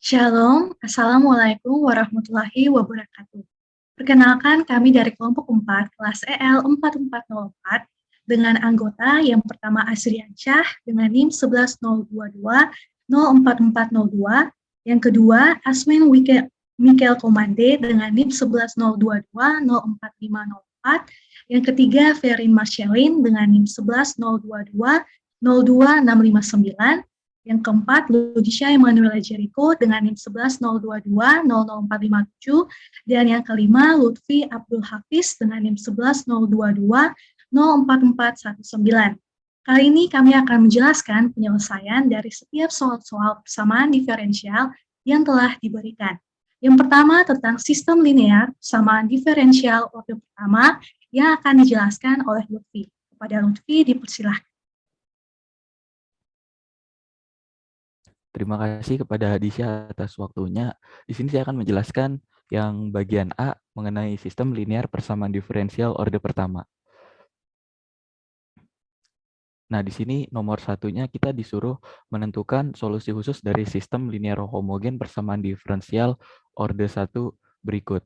Shalom, Assalamualaikum warahmatullahi wabarakatuh. Perkenalkan kami dari kelompok 4, kelas EL 4404, dengan anggota yang pertama Asriansyah dengan NIM 11022 04402, yang kedua Asmen Mikel Komande dengan NIM 11022 04504, yang ketiga Ferin Marcelin dengan NIM 11022 02659, yang keempat, Ludisha Emanuela Jericho dengan NIM 11022 00457, dan yang kelima, Lutfi Abdul Hafiz dengan NIM 11022 04419. Kali ini kami akan menjelaskan penyelesaian dari setiap soal-soal persamaan diferensial yang telah diberikan. Yang pertama tentang sistem linear persamaan diferensial orde pertama yang akan dijelaskan oleh Lutfi. Kepada Lutfi dipersilahkan. Terima kasih kepada Hadisya atas waktunya. Di sini saya akan menjelaskan yang bagian A mengenai sistem linear persamaan diferensial orde pertama. Nah, di sini nomor satunya kita disuruh menentukan solusi khusus dari sistem linear homogen persamaan diferensial orde 1 berikut.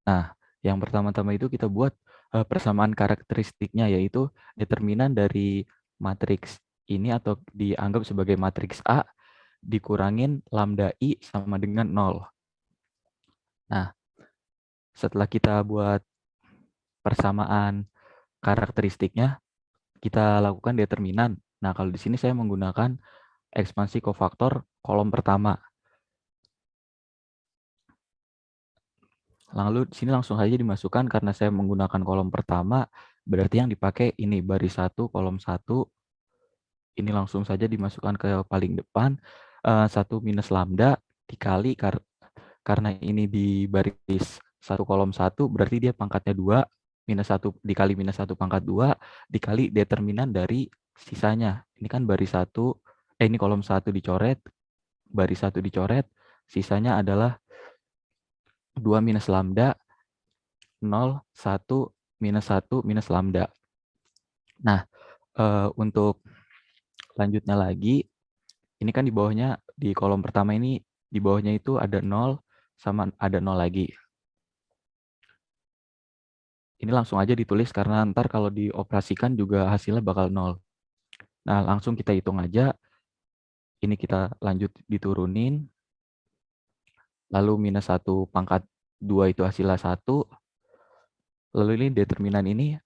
Nah, yang pertama-tama itu kita buat persamaan karakteristiknya, yaitu determinan dari matriks ini atau dianggap sebagai matriks A dikurangin lambda I sama dengan 0. Nah, setelah kita buat persamaan karakteristiknya, kita lakukan determinan. Nah, kalau di sini saya menggunakan ekspansi kofaktor kolom pertama. Lalu di sini langsung saja dimasukkan karena saya menggunakan kolom pertama, berarti yang dipakai ini baris 1, kolom 1. Ini langsung saja dimasukkan ke paling depan. 1 minus lambda dikali karena ini di baris 1 kolom 1, berarti dia pangkatnya 2, minus 1 dikali minus 1 pangkat 2, dikali determinan dari sisanya. Ini kan baris 1, ini kolom 1 dicoret, baris 1 dicoret, sisanya adalah 2 minus lambda, 0, 1, minus 1, minus lambda. Nah, untuk lanjutnya lagi, ini kan di bawahnya, di kolom pertama ini, di bawahnya itu ada 0, sama ada 0 lagi. Ini langsung aja ditulis karena ntar kalau dioperasikan juga hasilnya bakal 0. Nah, langsung kita hitung aja. Ini kita lanjut diturunin. Lalu minus 1 pangkat 2 itu hasilnya 1. Lalu ini determinan ini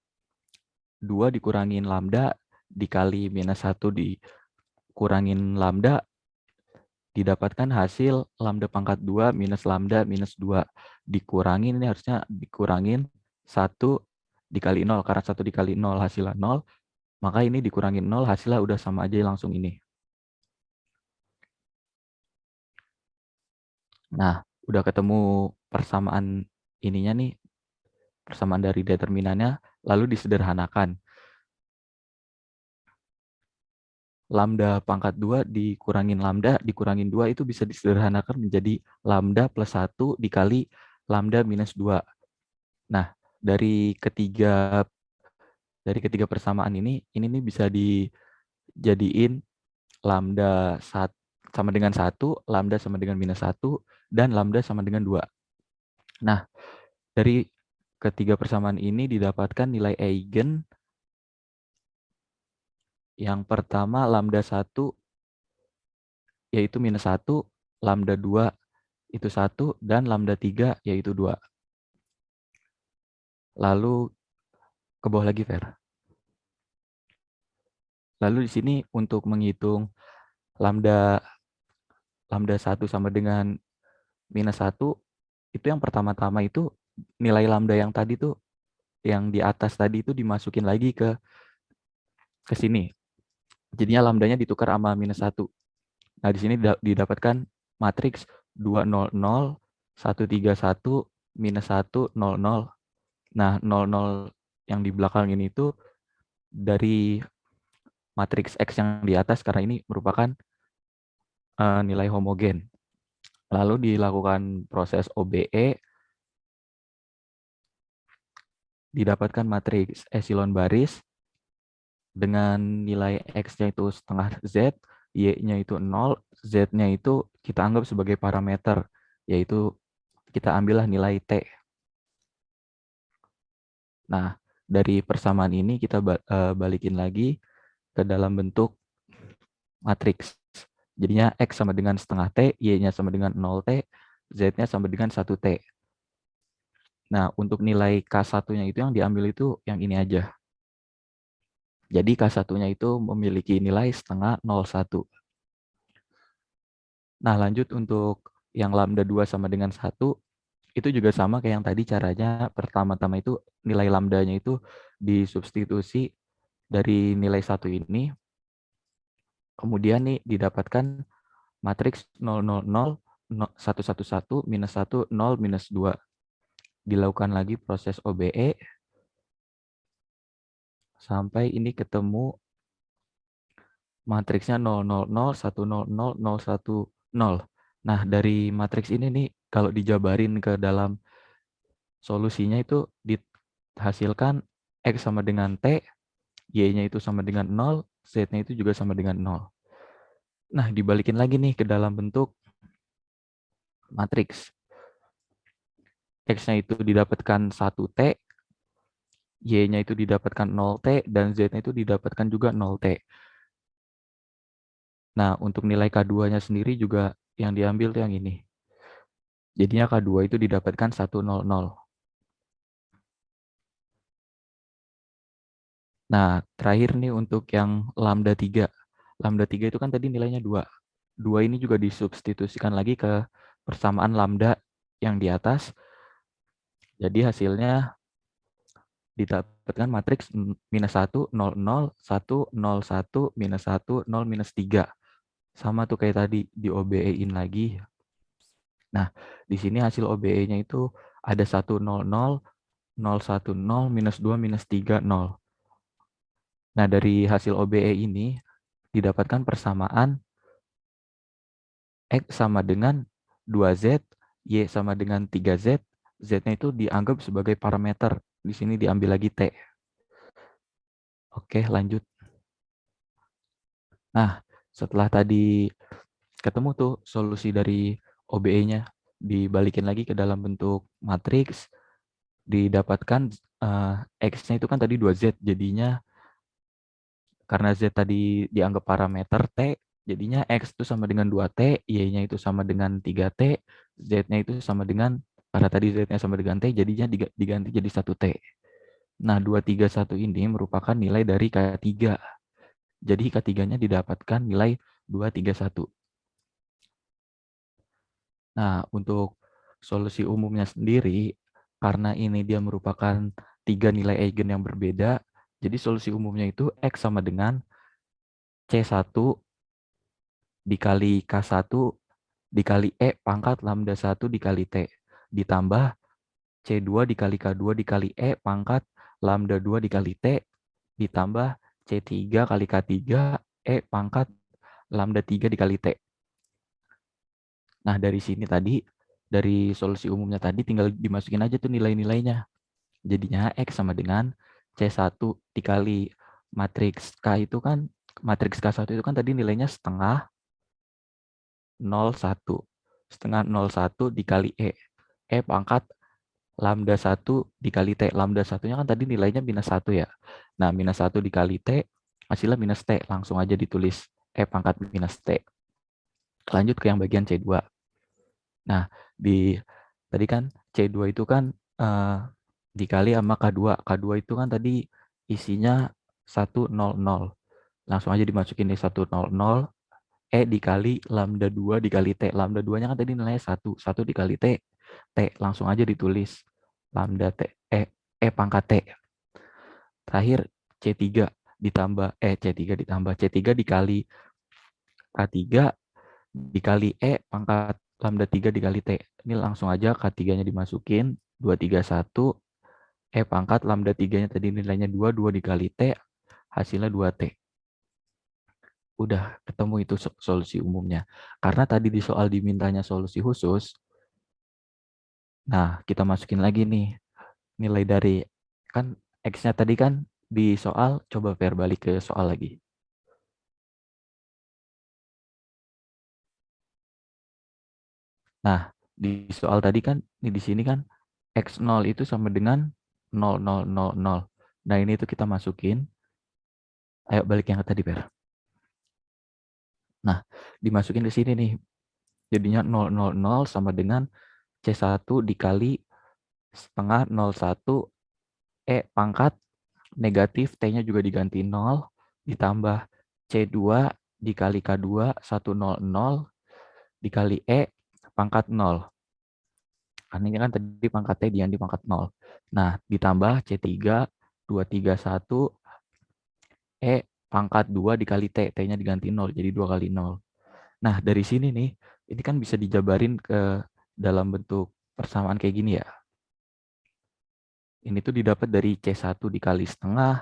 2 dikurangin lambda dikali minus 1 dikurangin lambda, didapatkan hasil lambda pangkat 2 minus lambda minus 2. Dikurangin, ini harusnya dikurangin 1 dikali 0. Karena 1 dikali 0 hasilnya 0, maka ini dikurangin 0 hasilnya udah sama aja langsung ini. Nah, udah ketemu persamaan ininya nih, persamaan dari determinannya, lalu disederhanakan. Lambda pangkat 2 dikurangin lambda, dikurangin 2 itu bisa disederhanakan menjadi lambda plus 1 dikali lambda minus 2. Nah, dari ketiga persamaan ini nih bisa dijadiin lambda sama dengan 1, lambda sama dengan minus 1, dan lambda sama dengan 2. Nah, dari ketiga persamaan ini didapatkan nilai eigen. Yang pertama lambda 1 yaitu minus 1, lambda 2 itu 1, dan lambda 3 yaitu 2. Lalu ke bawah lagi, Fer. Lalu di sini untuk menghitung lambda 1 sama dengan minus 1, itu yang pertama-tama itu nilai lambda yang tadi tuh, yang di atas tadi itu dimasukin lagi ke sini. Jadinya lambdanya ditukar sama minus 1. Nah, di sini didapatkan matriks 2, 0, 0, 1, 3, 1, minus 1, 0, 0. Nah, 0, 0 yang di belakang ini itu dari matriks X yang di atas karena ini merupakan nilai homogen. Lalu dilakukan proses OBE, didapatkan matriks epsilon baris dengan nilai X-nya itu setengah Z, Y-nya itu 0, Z-nya itu kita anggap sebagai parameter, yaitu kita ambillah nilai T. Nah, dari persamaan ini kita balikin lagi ke dalam bentuk matriks. Jadinya X sama dengan setengah T, Y-nya sama dengan 0T, Z-nya sama dengan 1T. Nah, untuk nilai K1-nya itu yang diambil itu yang ini aja. Jadi K1-nya itu memiliki nilai setengah 0,1. Nah, lanjut untuk yang lambda 2 sama dengan 1, itu juga sama kayak yang tadi caranya. Pertama-tama itu nilai lambdanya itu disubstitusi dari nilai 1 ini. Kemudian nih didapatkan matriks 0, 0, 0, 1, 1, 1, minus 1, 0, minus 2. Dilakukan lagi proses OBE sampai ini ketemu matriksnya 0, 0, 0, 1, 0, 0, 0, 1, 0. Nah, dari matriks ini nih, kalau dijabarin ke dalam solusinya itu dihasilkan X sama dengan T, Y-nya itu sama dengan 0, Z-nya itu juga sama dengan 0. Nah, dibalikin lagi nih ke dalam bentuk matriks. X-nya itu didapatkan 1T, Y-nya itu didapatkan 0T, dan Z-nya itu didapatkan juga 0T. Nah, untuk nilai K2-nya sendiri juga yang diambil tuh yang ini. Jadinya K2 itu didapatkan 100. Nah, terakhir nih untuk yang lambda 3. Lambda 3 itu kan tadi nilainya 2. 2 ini juga disubstitusikan lagi ke persamaan lambda yang di atas. Jadi hasilnya didapatkan matriks minus 1, 0, 0, 1, 0, 1, minus 1, 0, minus 3. Sama tuh kayak tadi, di OBE-in lagi. Nah, di sini hasil OBE-nya itu ada 1, 0, 0, 0, 1, 0, minus 2, minus 3, 0. Nah, dari hasil OBE ini didapatkan persamaan X sama dengan 2Z, Y sama dengan 3Z, Z-nya itu dianggap sebagai parameter. Di sini diambil lagi T. Oke, lanjut. Nah, setelah tadi ketemu tuh solusi dari OBE-nya, dibalikin lagi ke dalam bentuk matriks, didapatkan X-nya itu kan tadi 2Z, jadinya karena Z tadi dianggap parameter T, jadinya X itu sama dengan 2T, Y-nya itu sama dengan 3T, Z-nya itu sama dengan, karena tadi Z-nya sama dengan T, jadinya diganti jadi 1T. Nah, 231 ini merupakan nilai dari K3. Jadi K3-nya didapatkan nilai 231. Nah, untuk solusi umumnya sendiri, karena ini dia merupakan 3 nilai eigen yang berbeda, jadi solusi umumnya itu X sama dengan C1 dikali K1 dikali E pangkat lambda 1 dikali T. Ditambah C2 dikali K2 dikali E pangkat lambda 2 dikali T. Ditambah C3 kali K3 E pangkat lambda 3 dikali T. Nah, dari sini tadi, dari solusi umumnya tadi tinggal dimasukin aja tuh nilai-nilainya. Jadinya X sama dengan C1 dikali matriks K itu kan, matriks K1 itu kan tadi nilainya setengah 0,1. Setengah 0,1 dikali E. E pangkat lambda 1 dikali T. Lambda 1-nya kan tadi nilainya minus 1 ya. Nah, minus 1 dikali T, hasilnya minus T. Langsung aja ditulis E pangkat minus T. Lanjut ke yang bagian C2. Nah, tadi kan C2 itu kan dikali sama K2. K2 itu kan tadi isinya 100. Langsung aja dimasukin di 100. E dikali lambda 2 dikali T. Lambda 2-nya kan tadi nilainya 1. 1 dikali T. T. Langsung aja ditulis. Lambda T. E pangkat T. Terakhir C3 ditambah C3 ditambah C3 dikali K3 dikali E pangkat lambda 3 dikali T. Ini langsung aja K3-nya dimasukin. 231 E pangkat lambda 3-nya tadi nilainya 2. 2 dikali T. Hasilnya 2T. Udah ketemu itu solusi umumnya. Karena tadi di soal dimintanya solusi khusus, nah kita masukin lagi nih nilai dari, kan X-nya tadi kan di soal, coba balik ke soal lagi. Nah, di soal tadi kan, di sini kan X0 itu sama dengan 0, 0, 0, 0. Nah, ini tuh kita masukin. Ayo balik yang tadi, Per. Nah, dimasukin ke sini nih. Jadinya 0, 0, 0 sama dengan C1 dikali setengah 01 pangkat negatif T-nya juga diganti 0 ditambah C2 dikali K2 100 dikali pangkat 0. Karena ini kan tadi pangkat T diganti pangkat 0. Nah, ditambah C3 231 pangkat 2 dikali T. T-nya diganti 0 jadi 2 kali 0. Nah, dari sini nih, ini kan bisa dijabarin ke dalam bentuk persamaan kayak gini ya. Ini tuh didapat dari C1 dikali setengah,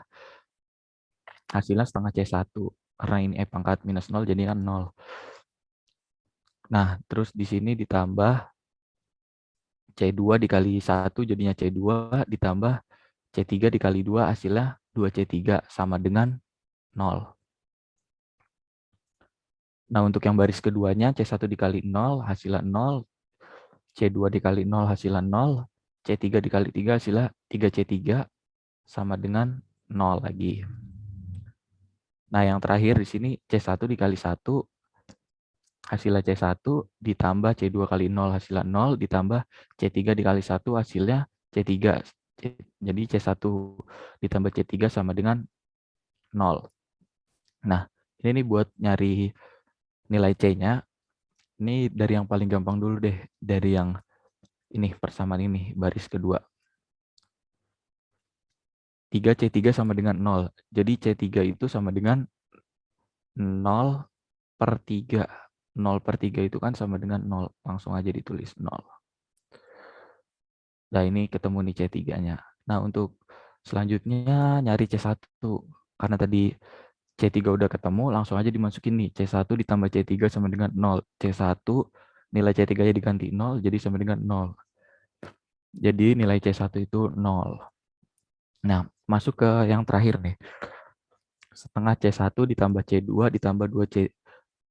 hasilnya setengah C1. Karena ini pangkat minus 0, jadi kan 0. Nah, terus di sini ditambah C2 dikali 1, jadinya C2, ditambah C3 dikali 2, hasilnya 2C3, sama dengan 0. Nah, untuk yang baris keduanya, C1 dikali 0, hasilnya 0. C2 dikali 0, hasilnya 0. C3 dikali 3, hasilnya 3C3, sama dengan 0 lagi. Nah, yang terakhir di sini C1 dikali 1, hasilnya C1, ditambah C2 kali 0, hasilnya 0, ditambah C3 dikali 1, hasilnya C3. Jadi C1 ditambah C3 sama dengan 0. Nah, ini nih buat nyari nilai C-nya. Ini dari yang paling gampang dulu deh. Dari yang ini, persamaan ini, baris kedua. 3C3 sama dengan 0. Jadi C3 itu sama dengan 0 per 3. 0 per 3 itu kan sama dengan 0. Langsung aja ditulis 0. Nah, ini ketemu nih C3-nya. Nah, untuk selanjutnya nyari C1. Karena tadi C3 udah ketemu, langsung aja dimasukin nih. C1 ditambah C3 sama dengan 0. C1, nilai C3-nya diganti 0, jadi sama dengan 0. Jadi nilai C1 itu 0. Nah, masuk ke yang terakhir nih. Setengah C1 ditambah C2 ditambah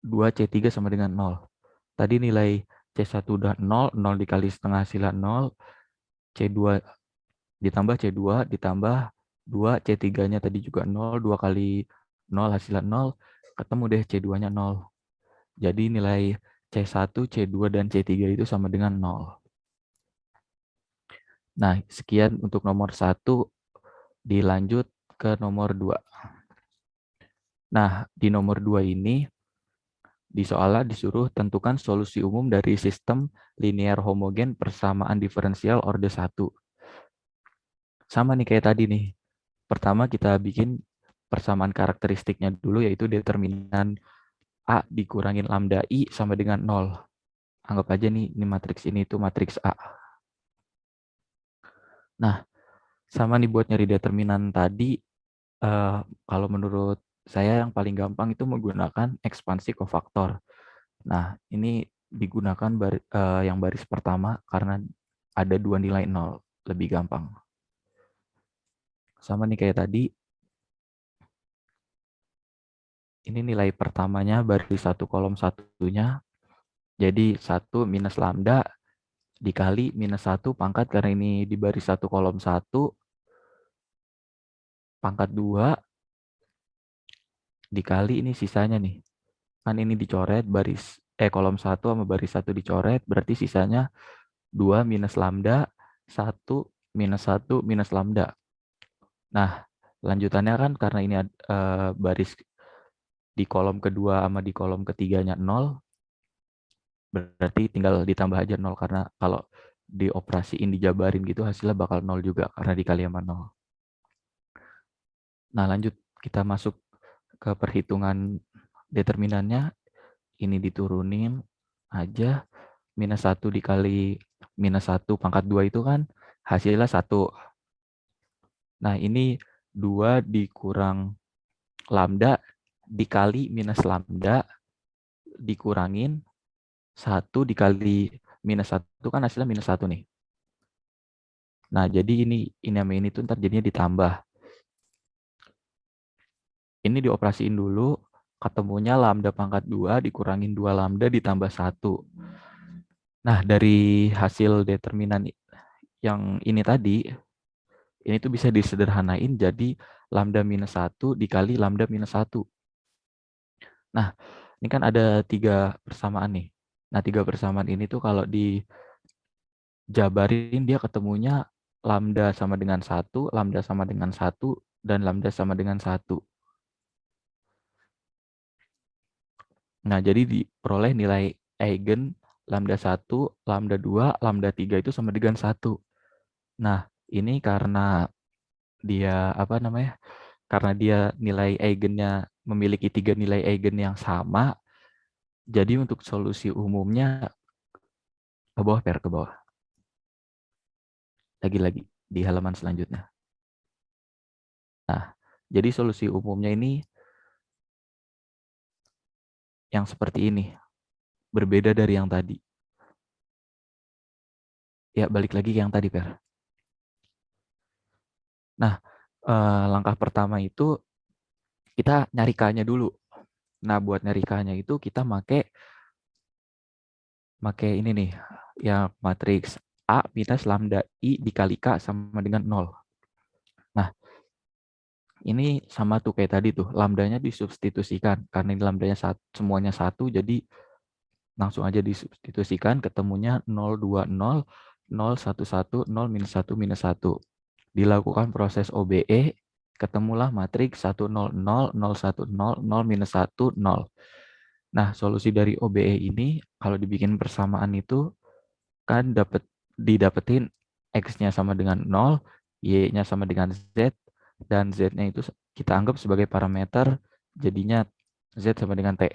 2C3 sama dengan 0. Tadi nilai C1 udah 0, 0 dikali setengah hasilnya 0. C2 ditambah C2 ditambah 2, C3-nya tadi juga 0, 2 kali 0 hasilnya 0, ketemu deh C2-nya 0. Jadi nilai C1, C2, dan C3 itu sama dengan 0. Nah, sekian untuk nomor 1, dilanjut ke nomor 2. Nah, di nomor 2 ini, di soalnya disuruh tentukan solusi umum dari sistem linear homogen persamaan diferensial orde 1. Sama nih kayak tadi nih. Pertama kita bikin persamaan karakteristiknya dulu, yaitu determinan A dikurangin lambda I sama dengan 0. Anggap aja nih, ini matriks ini itu matriks A. Nah, sama nih buat nyari determinan tadi, kalau menurut saya yang paling gampang itu menggunakan ekspansi kofaktor. Nah, ini digunakan yang baris pertama karena ada 2 nilai 0, lebih gampang. Sama nih kayak tadi, ini nilai pertamanya baris 1 kolom 1-nya, jadi 1 minus lambda dikali minus 1 pangkat, karena ini di baris 1 kolom 1, pangkat 2 dikali ini sisanya nih. Kan ini dicoret baris kolom 1 sama baris 1 dicoret, berarti sisanya 2 minus lambda, 1 minus 1 minus lambda. Nah, lanjutannya kan karena ini baris di kolom kedua sama di kolom ketiganya 0, berarti tinggal ditambah aja 0, karena kalau dioperasiin dijabarin gitu hasilnya bakal 0 juga karena dikali sama 0. Nah, lanjut kita masuk ke perhitungan determinannya. Ini diturunin aja, minus 1 dikali minus 1 pangkat 2 itu kan hasilnya 1. Nah, ini 2 dikurang lambda dikali minus lambda dikurangin 1 dikali minus 1 kan hasilnya minus 1 nih. Nah, jadi ini sama ini tuh ntar jadinya ditambah. Ini dioperasiin dulu, ketemunya lambda pangkat 2 dikurangin 2 lambda ditambah 1. Nah, dari hasil determinan yang ini tadi, ini tuh bisa disederhanain jadi lambda minus 1 dikali lambda minus 1. Nah, ini kan ada 3 persamaan nih. Nah, 3 persamaan ini tuh kalau dijabarin dia ketemunya lambda sama dengan 1, lambda sama dengan 1, dan lambda sama dengan 1. Nah, jadi diperoleh nilai eigen lambda 1, lambda 2, lambda 3 itu sama dengan 1. Nah, ini karena dia karena dia nilai eigennya memiliki 3 nilai eigen yang sama, jadi untuk solusi umumnya ke bawah ke bawah. Lagi-lagi di halaman selanjutnya. Nah, jadi solusi umumnya ini yang seperti ini. Berbeda dari yang tadi. Ya, balik lagi ke yang tadi, Per. Nah, langkah pertama itu kita nyari K-nya dulu. Nah, buat nyari K-nya itu kita make ini nih, ya matriks A minus lambda I dikali K sama dengan 0. Nah, ini sama tuh kayak tadi tuh, lambdanya disubstitusikan. Karena ini lambdanya semuanya 1, jadi langsung aja disubstitusikan, ketemunya 0, 2, 0, 0, 1, 1, 0, minus 1, minus 1. Dilakukan proses OBE, ketemulah matriks 1, 0, 0, 0, 1, 0, 0, minus 1, 0. Nah, solusi dari OBE ini, kalau dibikin persamaan itu, kan didapetin X-nya sama dengan 0, Y-nya sama dengan Z, dan Z-nya itu kita anggap sebagai parameter, jadinya Z sama dengan T.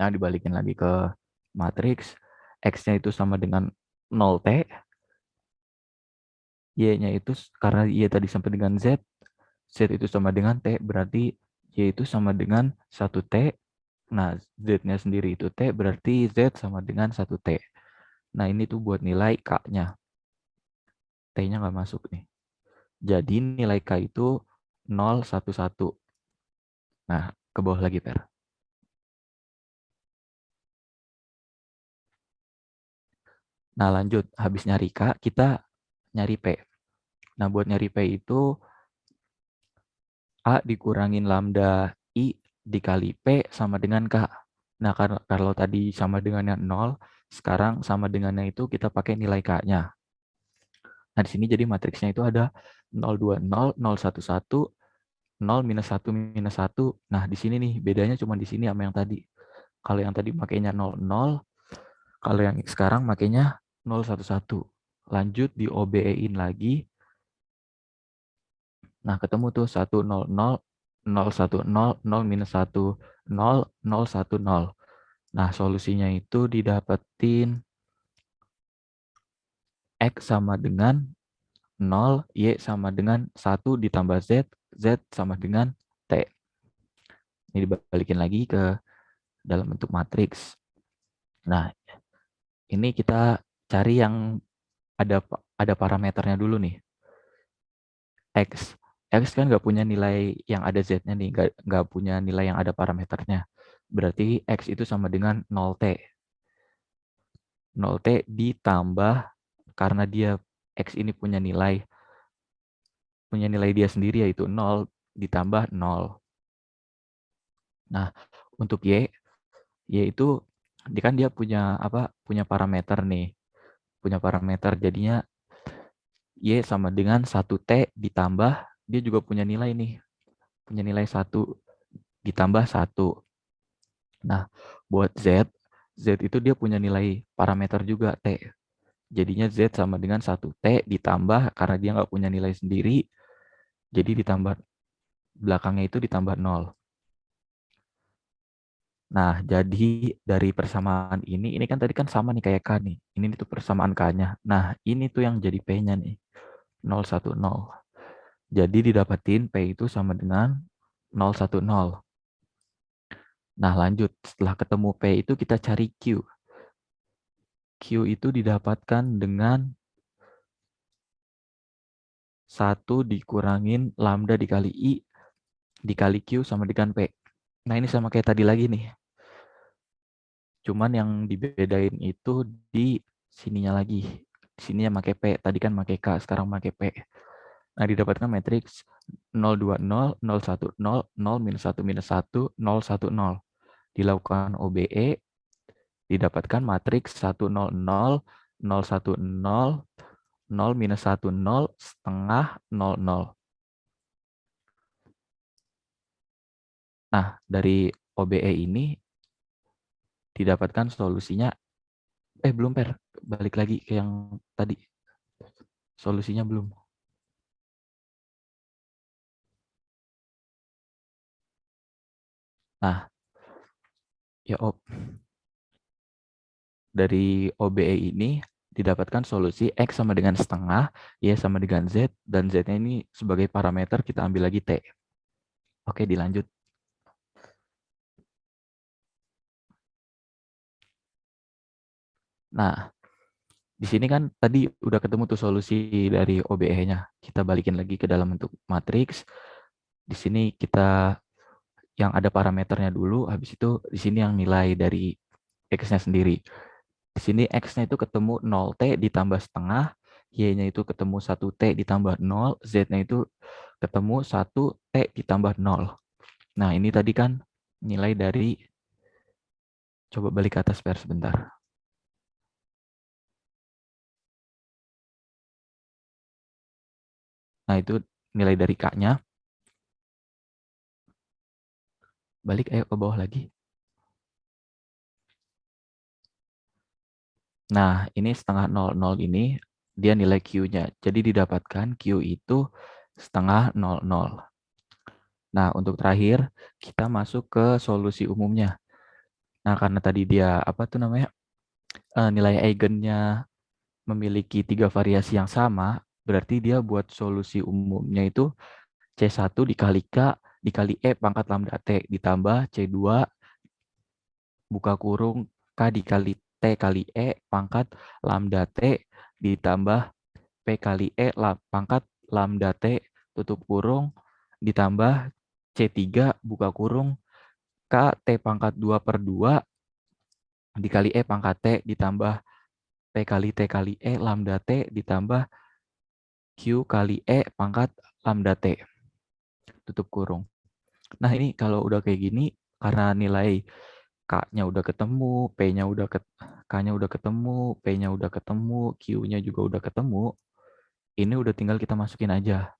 Nah, dibalikin lagi ke matriks, X-nya itu sama dengan 0T, Y-nya itu, karena Y tadi sampai dengan Z, Z itu sama dengan T, berarti Y itu sama dengan 1T, nah Z-nya sendiri itu T, berarti Z sama dengan 1T. Nah, ini tuh buat nilai K-nya. T-nya nggak masuk nih. Jadi nilai K itu 0, 1, 1. Nah, ke bawah lagi, Per. Nah, lanjut. Habis nyari K, kita nyari P. Nah, buat nyari P itu A dikurangin lambda I dikali P sama dengan K. Nah, kalau tadi sama dengannya 0, sekarang sama dengannya itu kita pakai nilai K-nya. Nah, di sini jadi matriksnya itu ada 0, 2, 0, 0, 1, 1, 0, minus 1, minus 1. Nah, di sini nih, bedanya cuma di sini sama yang tadi. Kalau yang tadi makainya 0, 0, kalau yang sekarang makainya 0, 1, 1. Lanjut di OBE-in lagi. Nah, ketemu tuh 1, 0, 0, 0, 1, 0, 0, minus 1, 0, 0, 1, 0. Nah, solusinya itu didapetin X sama dengan 0, Y sama dengan 1 ditambah Z, Z sama dengan T. Ini dibalikin lagi ke dalam bentuk matriks. Nah, ini kita cari yang ada parameternya dulu nih. X. X kan nggak punya nilai yang ada Z-nya nih, nggak punya nilai yang ada parameternya. Berarti X itu sama dengan 0T. 0T ditambah, karena dia X ini punya nilai dia sendiri yaitu 0, ditambah 0. Nah, untuk Y itu kan dia punya punya parameter nih. Punya parameter, jadinya Y sama dengan 1T ditambah, dia juga punya nilai nih. Punya nilai 1 ditambah 1. Nah, buat Z itu dia punya nilai parameter juga T. Jadinya Z sama dengan 1T ditambah, karena dia nggak punya nilai sendiri, jadi ditambah belakangnya itu ditambah 0. Nah, jadi dari persamaan ini kan tadi kan sama nih kayak K nih. Ini tuh persamaan K-nya. Nah, ini tuh yang jadi P-nya nih. 0, 1, 0. Jadi didapatin P itu sama dengan 0, 1, 0. Nah, lanjut. Setelah ketemu P itu kita cari Q. Q itu didapatkan dengan 1 dikurangin lambda dikali I dikali Q sama dengan P. Nah, ini sama kayak tadi lagi nih. Cuman yang dibedain itu di sininya lagi. Sininya pakai P, tadi kan pakai K, sekarang pakai P. Nah, didapatkan matriks 020, 010, 0, minus 1, minus 1, 0, 1, 0. Dilakukan OBE, didapatkan matriks 100, 010, 0 minus 1, 0, setengah, 00. Nah, dari OBE ini didapatkan solusinya, belum Per, balik lagi ke yang tadi. Solusinya belum. Nah, ya dari OBE ini didapatkan solusi X sama dengan setengah, Y sama dengan Z, dan Z-nya ini sebagai parameter kita ambil lagi T. Oke, dilanjut. Nah, di sini kan tadi udah ketemu tuh solusi dari OBE-nya. Kita balikin lagi ke dalam bentuk matriks. Di sini kita yang ada parameternya dulu, habis itu di sini yang nilai dari X-nya sendiri. Di sini X-nya itu ketemu 0T ditambah setengah, Y-nya itu ketemu 1T ditambah 0, Z-nya itu ketemu 1T ditambah 0. Nah, ini tadi kan nilai dari, coba balik ke atas Per sebentar. Nah, itu nilai dari K-nya. Balik, ayo ke bawah lagi. Nah, ini setengah 00 ini, dia nilai Q-nya. Jadi didapatkan Q itu setengah 00. Nah, untuk terakhir, kita masuk ke solusi umumnya. Nah, karena tadi dia, apa tuh namanya, nilai eigennya memiliki 3 variasi yang sama, berarti dia buat solusi umumnya itu C1 dikali K dikali E pangkat lambda T ditambah C2 buka kurung K dikali T kali E pangkat lambda T ditambah P kali E pangkat lambda T tutup kurung ditambah C3 buka kurung K T pangkat 2/2 dikali E pangkat T ditambah P kali T kali E lambda T ditambah Q kali E pangkat lambda T tutup kurung. Nah, ini kalau udah kayak gini, karena nilai K-nya udah ketemu, P-nya udah K-nya udah ketemu, P-nya udah ketemu, Q-nya juga udah ketemu, ini udah tinggal kita masukin aja.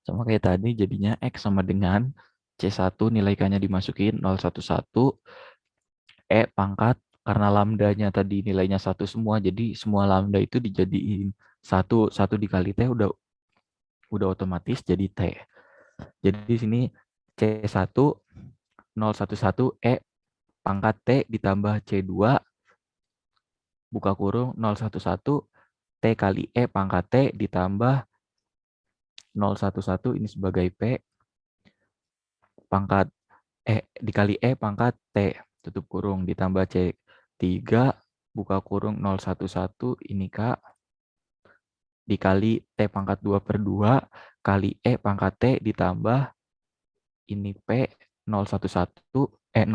Sama kayak tadi, jadinya X sama dengan C1 nilai K-nya dimasukin 011, E pangkat, karena lambdanya tadi nilainya 1 semua, jadi semua lambda itu dijadiin 1 dikali T udah otomatis jadi T. Jadi di sini C1 011 E pangkat T ditambah C2 buka kurung 011 T kali E pangkat T ditambah 011 ini sebagai P pangkat dikali E pangkat T tutup kurung ditambah C3 buka kurung 011 ini K dikali T pangkat 2/2 kali E pangkat T ditambah ini P 010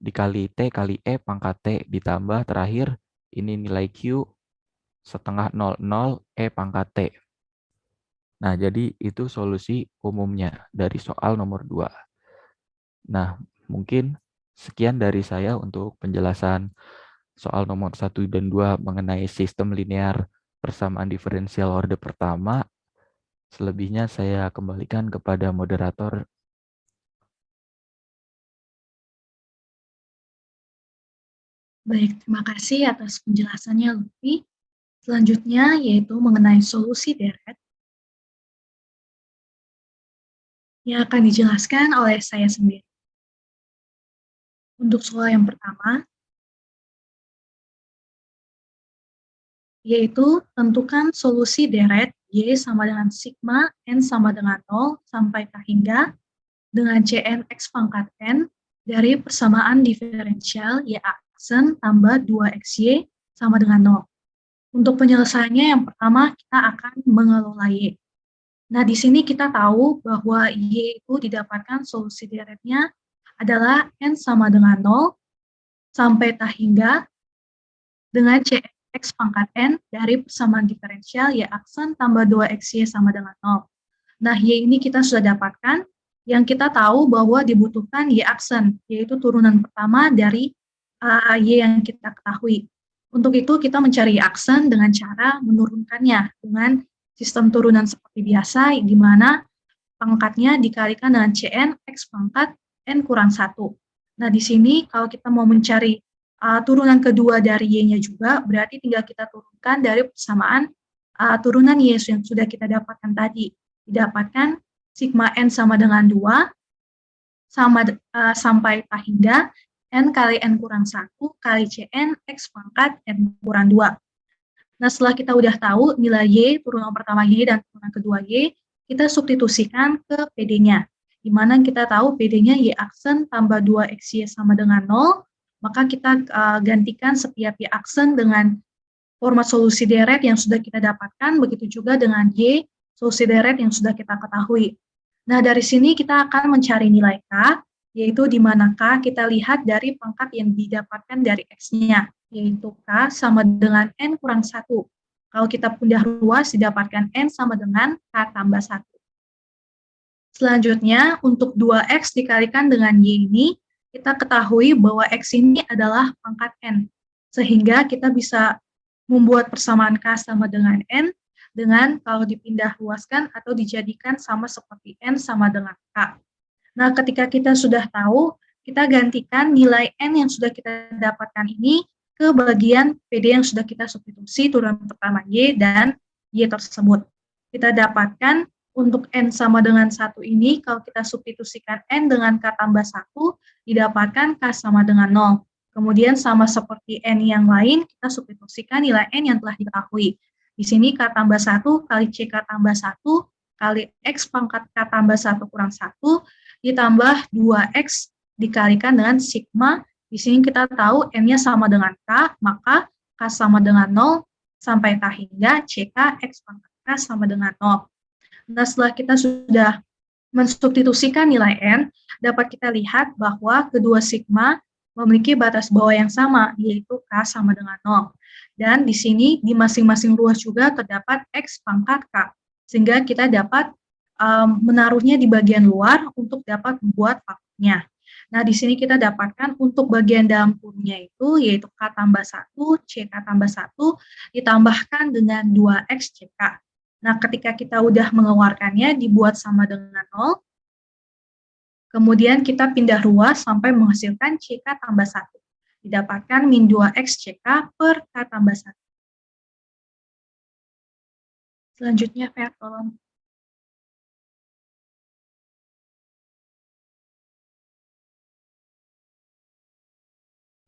dikali T kali E pangkat T ditambah terakhir ini nilai Q setengah 00 E pangkat T. Nah, jadi itu solusi umumnya dari soal nomor 2. Nah, mungkin sekian dari saya untuk penjelasan soal nomor 1 dan 2 mengenai sistem linear persamaan diferensial orde pertama. Selebihnya saya kembalikan kepada moderator. Baik, terima kasih atas penjelasannya, Lutfi. Selanjutnya yaitu mengenai solusi deret yang akan dijelaskan oleh saya sendiri. Untuk soal yang pertama, yaitu tentukan solusi deret Y sama dengan sigma N sama dengan 0 sampai K hingga dengan Cn X pangkat N dari persamaan diferensial Y aksen tambah 2XY sama dengan 0. Untuk penyelesaiannya yang pertama kita akan mengelola Y. Nah, di sini kita tahu bahwa Y itu didapatkan solusi deretnya adalah N sama dengan 0 sampai tak hingga dengan Cx pangkat N dari persamaan diferensial Y aksen tambah 2XY sama dengan 0. Nah, Y ini kita sudah dapatkan, yang kita tahu bahwa dibutuhkan Y aksen, yaitu turunan pertama dari Y yang kita ketahui. Untuk itu, kita mencari Y aksen dengan cara menurunkannya dengan sistem turunan seperti biasa, di mana pangkatnya dikalikan dengan Cn X pangkat N kurang 1. Nah, di sini kalau kita mau mencari turunan kedua dari Y-nya juga, berarti tinggal kita turunkan dari persamaan turunan Y yang sudah kita dapatkan tadi. Didapatkan sigma N sama dengan 2, sampai tak hingga N kali N kurang 1 kali Cn X pangkat N kurang 2. Nah, setelah kita udah tahu nilai Y, turunan pertama Y dan turunan kedua Y, kita substitusikan ke PD-nya. Di mana kita tahu PD-nya Y aksen tambah 2XY sama dengan 0, maka kita gantikan setiap Y aksen dengan format solusi deret yang sudah kita dapatkan, begitu juga dengan Y solusi deret yang sudah kita ketahui. Nah, dari sini kita akan mencari nilai K, yaitu di mana K kita lihat dari pangkat yang didapatkan dari X-nya, yaitu K sama dengan N kurang 1. Kalau kita pindah ruas, didapatkan N sama dengan K tambah 1. Selanjutnya, untuk 2X dikalikan dengan Y ini, kita ketahui bahwa X ini adalah pangkat N, sehingga kita bisa membuat persamaan K sama dengan N, dengan kalau dipindah luaskan atau dijadikan sama seperti N sama dengan K. Nah, ketika kita sudah tahu, kita gantikan nilai N yang sudah kita dapatkan ini ke bagian PD yang sudah kita substitusi turunan pertama Y dan Y tersebut. Kita dapatkan untuk N sama dengan 1 ini, kalau kita substitusikan N dengan K tambah 1, didapatkan K sama dengan 0. Kemudian sama seperti N yang lain, kita substitusikan nilai N yang telah diketahui. Di sini K tambah 1 kali CK tambah 1 kali X pangkat K tambah 1 kurang 1 ditambah 2X dikalikan dengan sigma. Di sini kita tahu N-nya sama dengan K, maka K sama dengan 0 sampai tak hingga CK X pangkat K sama dengan 0. Nah, setelah kita sudah mensubstitusikan nilai N, dapat kita lihat bahwa kedua sigma memiliki batas bawah yang sama, yaitu K sama dengan 0. Dan di sini di masing-masing ruas juga terdapat X pangkat K, sehingga kita dapat menaruhnya di bagian luar untuk dapat membuat faktornya. Nah, di sini kita dapatkan untuk bagian dalam kurungnya itu, yaitu K tambah 1, CK tambah 1, ditambahkan dengan 2X CK. Nah, ketika kita udah mengeluarkannya, dibuat sama dengan 0, kemudian kita pindah ruas sampai menghasilkan CK tambah 1. Didapatkan min 2X CK per K tambah 1. Selanjutnya, Fer, tolong.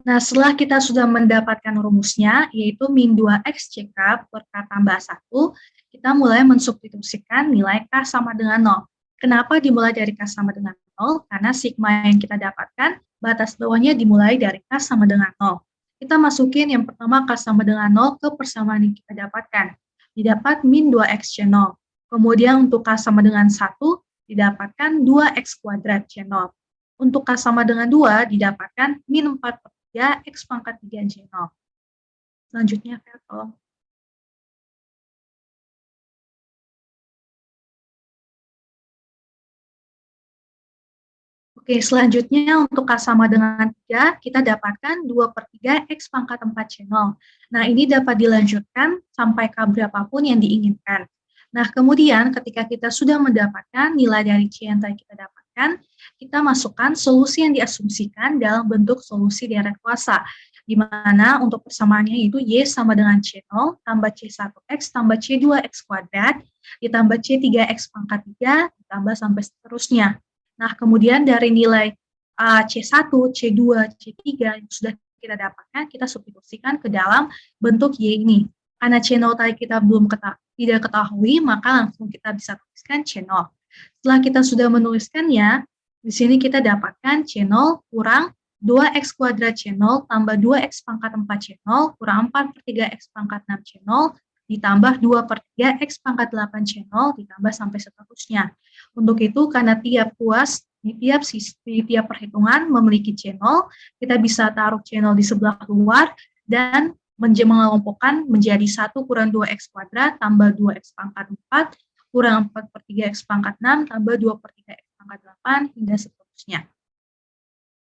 Nah, setelah kita sudah mendapatkan rumusnya, yaitu min 2X CK per K tambah 1, kita mulai mensubstitusikan nilai K sama dengan 0. Kenapa dimulai dari K sama dengan 0? Karena sigma yang kita dapatkan, batas bawahnya dimulai dari K sama dengan 0. Kita masukin yang pertama K sama dengan 0 ke persamaan yang kita dapatkan. Didapat min 2X C0. Kemudian untuk K sama dengan 1, didapatkan 2X kuadrat C0. Untuk K sama dengan 2, didapatkan min 4/3 X pangkat 3 C0. Selanjutnya, Fer, tolong. Oke, selanjutnya untuk K sama dengan 3, kita dapatkan 2/3 X pangkat 4 C0. Nah, ini dapat dilanjutkan sampai K berapapun yang diinginkan. Nah, kemudian ketika kita sudah mendapatkan nilai dari C yang tadi kita dapatkan, kita masukkan solusi yang diasumsikan dalam bentuk solusi deret kuasa, di mana untuk persamaannya itu Y sama dengan C0 tambah C1X tambah C2X kuadrat, ditambah C3X pangkat 3, ditambah sampai seterusnya. Nah, kemudian dari nilai C1, C2, C3 yang sudah kita dapatkan, kita substitusikan ke dalam bentuk Y ini. Karena C0 tadi kita belum tidak ketahui, maka langsung kita bisa tuliskan C0. Setelah kita sudah menuliskannya, di sini kita dapatkan C0 kurang 2X kuadrat C0 tambah 2X pangkat 4 C0 kurang 4/3 X pangkat 6 C0 ditambah 2/3 X pangkat 8 C0 ditambah sampai seterusnya. Untuk itu, karena tiap kuas di tiap perhitungan memiliki C0, kita bisa taruh C0 di sebelah luar dan mengelompokkan menjadi 1 kurang 2X kuadrat tambah 2X pangkat 4 kurang 4/3 X pangkat 6 tambah 2/3 X pangkat 8 hingga seterusnya.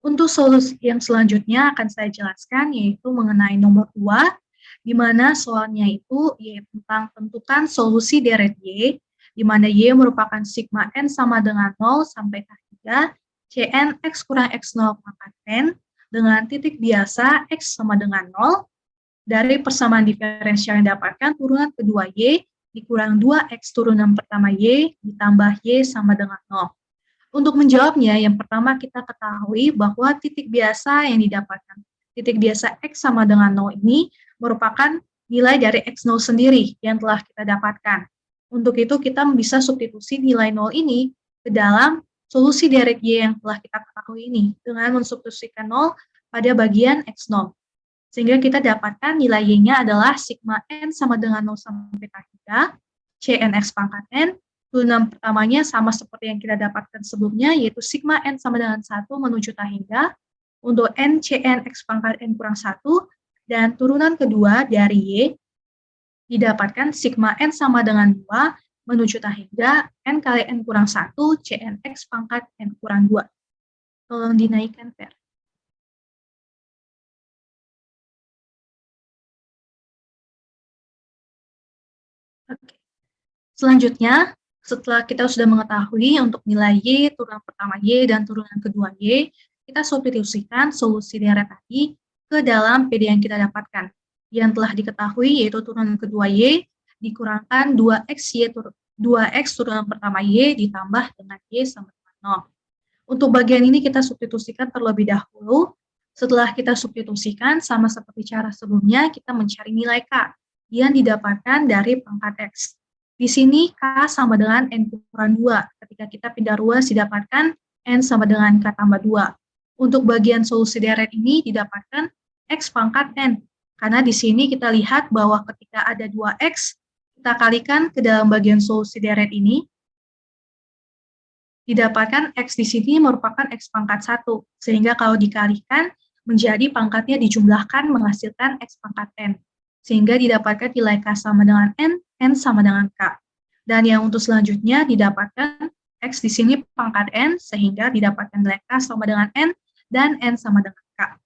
Untuk solusi yang selanjutnya akan saya jelaskan yaitu mengenai nomor 2, di mana soalnya itu yaitu tentang tentukan solusi deret Y, di mana Y merupakan sigma N sama dengan 0 sampai K3, Cn X kurang X0 pangkat N, dengan titik biasa X sama dengan 0, dari persamaan diferensial yang didapatkan turunan kedua Y dikurang 2X turunan pertama Y ditambah Y sama dengan 0. Untuk menjawabnya, yang pertama kita ketahui bahwa titik biasa yang didapatkan, titik biasa X sama dengan 0 ini merupakan nilai dari X0 sendiri yang telah kita dapatkan. Untuk itu kita bisa substitusi nilai 0 ini ke dalam solusi deret Y yang telah kita ketahui ini dengan mensubstitusikan 0 pada bagian X0. Sehingga kita dapatkan nilai Y-nya adalah sigma N sama dengan 0 sampai K3, Cnx pangkat N, turunan pertamanya sama seperti yang kita dapatkan sebelumnya, yaitu sigma N sama dengan 1 menuju K hingga, untuk N Cnx pangkat N kurang 1, dan turunan kedua dari Y didapatkan sigma N sama dengan 2 menuju K hingga, N kali N kurang 1, Cnx pangkat N kurang 2. Tolong dinaikkan, Fer. Oke. Selanjutnya, setelah kita sudah mengetahui untuk nilai Y, turunan pertama Y, dan turunan kedua Y, kita substitusikan solusi deret tadi ke dalam PD yang kita dapatkan. Yang telah diketahui yaitu turunan kedua Y dikurangkan 2X turunan pertama Y ditambah dengan Y sama dengan 0. Untuk bagian ini kita substitusikan terlebih dahulu. Setelah kita substitusikan, sama seperti cara sebelumnya, kita mencari nilai K yang didapatkan dari pangkat X. Di sini K sama dengan N kurang 2. Ketika kita pindah ruas didapatkan N sama dengan K tambah 2. Untuk bagian solusi deret ini didapatkan X pangkat N. Karena di sini kita lihat bahwa ketika ada 2X, kita kalikan ke dalam bagian solusi deret ini, didapatkan X di sini merupakan X pangkat 1. Sehingga kalau dikalikan, menjadi pangkatnya dijumlahkan menghasilkan X pangkat N. Sehingga didapatkan nilai K sama dengan N sama dengan K. Dan yang untuk selanjutnya didapatkan X di sini pangkat N, sehingga didapatkan nilai K sama dengan N, dan N sama dengan K.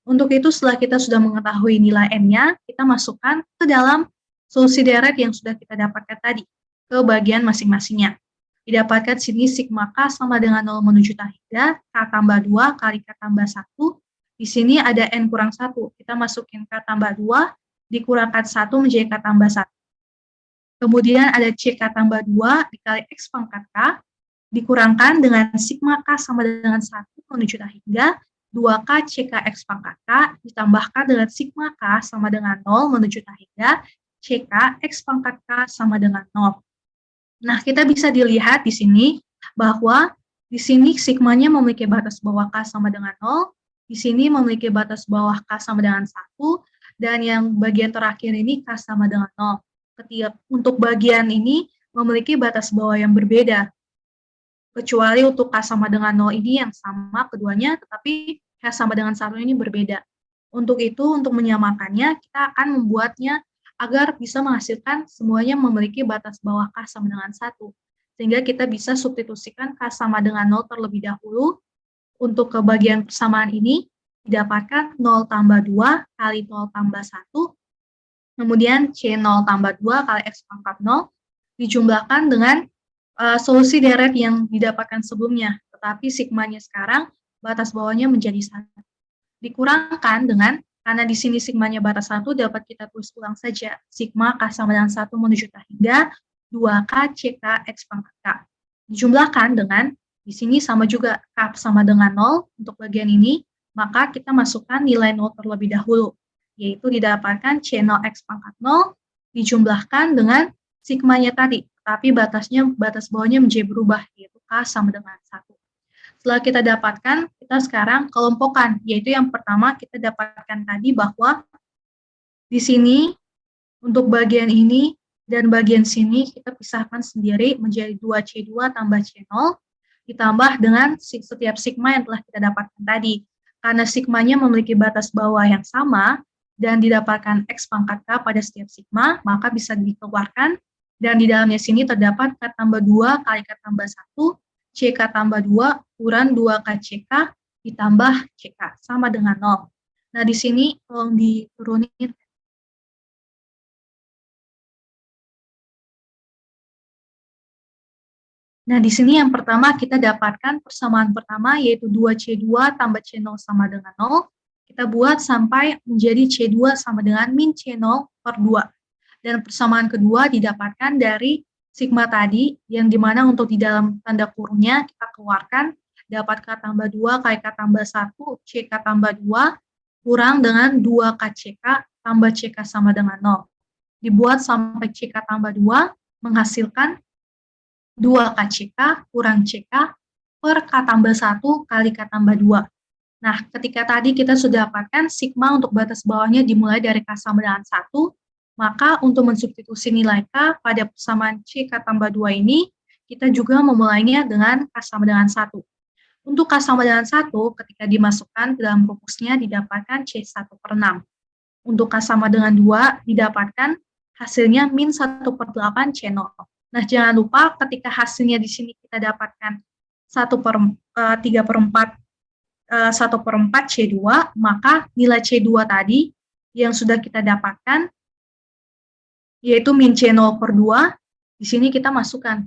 Untuk itu setelah kita sudah mengetahui nilai N-nya, kita masukkan ke dalam solusi deret yang sudah kita dapatkan tadi, ke bagian masing-masingnya. Didapatkan sini sigma K sama dengan 0 menuju K hingga, K tambah 2 kali K tambah 1. Di sini ada N kurang 1, kita masukin K tambah 2, dikurangkan 1 menjadi K tambah 1. Kemudian ada CK tambah 2 dikali X pangkat K, dikurangkan dengan sigma K sama dengan 1 menuju K hingga 2K CK X pangkat K, ditambahkan dengan sigma K sama dengan 0 menuju K hingga CK X pangkat K sama dengan 0. Nah, kita bisa dilihat di sini bahwa di sini sigmanya memiliki batas bawah K sama dengan 0, di sini memiliki batas bawah K sama dengan 1, dan yang bagian terakhir ini K sama dengan 0. Untuk bagian ini memiliki batas bawah yang berbeda. Kecuali untuk K sama dengan 0 ini yang sama keduanya, tetapi K sama dengan 1 ini berbeda. Untuk itu, untuk menyamakannya, kita akan membuatnya agar bisa menghasilkan semuanya memiliki batas bawah K sama dengan 1. Sehingga kita bisa substitusikan K sama dengan 0 terlebih dahulu. Untuk ke bagian persamaan ini, didapatkan 0 tambah 2 kali 0 tambah 1, kemudian C0 tambah 2 kali X pangkat 0, dijumlahkan dengan solusi deret yang didapatkan sebelumnya, tetapi sigmanya sekarang batas bawahnya menjadi 1. Dikurangkan dengan, karena di sini sigmanya batas 1, dapat kita tulis ulang saja, sigma K sama dengan 1 menuju K hingga 2K CK X pangkat K. Dijumlahkan dengan, di sini sama juga K sama dengan 0 untuk bagian ini, maka kita masukkan nilai 0 terlebih dahulu, yaitu didapatkan C0X pangkat 0 dijumlahkan dengan sigmanya tadi, tapi batas bawahnya menjadi berubah, yaitu K sama dengan 1. Setelah kita dapatkan, kita sekarang kelompokkan, yaitu yang pertama kita dapatkan tadi bahwa di sini Untuk bagian ini dan bagian sini kita pisahkan sendiri menjadi 2C2 tambah C0 ditambah dengan setiap sigma yang telah kita dapatkan tadi. Karena sigmanya memiliki batas bawah yang sama dan didapatkan X pangkat K pada setiap sigma, maka bisa dikeluarkan dan di dalamnya sini terdapat K tambah 2 kali K tambah 1, CK tambah 2 kurang 2K CK ditambah CK sama dengan 0. Nah, di sini tolong diturunin. Nah, di sini yang pertama kita dapatkan persamaan pertama yaitu 2C2 tambah C0 sama dengan 0. Kita buat sampai menjadi C2 sama dengan min C0 per 2. Dan persamaan kedua didapatkan dari sigma tadi, yang dimana untuk di dalam tanda kurungnya kita keluarkan dapat K tambah 2 kali K tambah 1, CK tambah 2, kurang dengan 2K CK tambah CK sama dengan 0. Dibuat sampai CK tambah 2, menghasilkan 2K CK kurang CK per K tambah 1 kali K tambah 2. Nah, ketika tadi kita sudah dapatkan sigma untuk batas bawahnya dimulai dari K sama dengan 1, maka untuk mensubstitusi nilai K pada persamaan CK tambah 2 ini, kita juga memulainya dengan K sama dengan 1. Untuk K sama dengan 1, ketika dimasukkan ke dalam rumusnya didapatkan C1 per 6. Untuk K sama dengan 2, didapatkan hasilnya min 1 per 8 C0. Nah, jangan lupa ketika hasilnya di sini kita dapatkan 3 per 4, 1 per 4 C2, maka nilai C2 tadi yang sudah kita dapatkan, yaitu min C0 per 2, di sini kita masukkan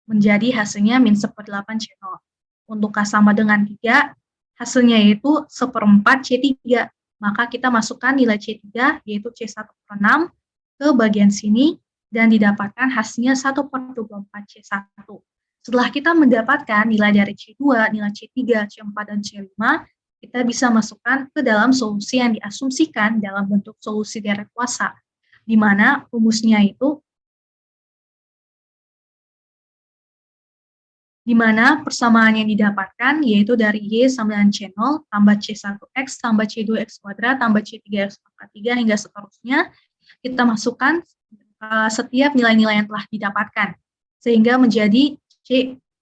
menjadi hasilnya min 1/8 C0. Untuk K sama dengan 3, hasilnya yaitu 1/4 C3, maka kita masukkan nilai C3 yaitu C1 per 6 ke bagian sini dan didapatkan hasilnya 1/24 C1. Setelah kita mendapatkan nilai dari C2, nilai C3, C4, dan C5, kita bisa masukkan ke dalam solusi yang diasumsikan dalam bentuk solusi deret kuasa, di mana rumusnya itu di mana persamaan yang didapatkan yaitu dari Y sama dengan C0 tambah C1X tambah C2X kuadrat tambah C3X pangkat 3 hingga seterusnya. Kita masukkan setiap nilai-nilai yang telah didapatkan, sehingga menjadi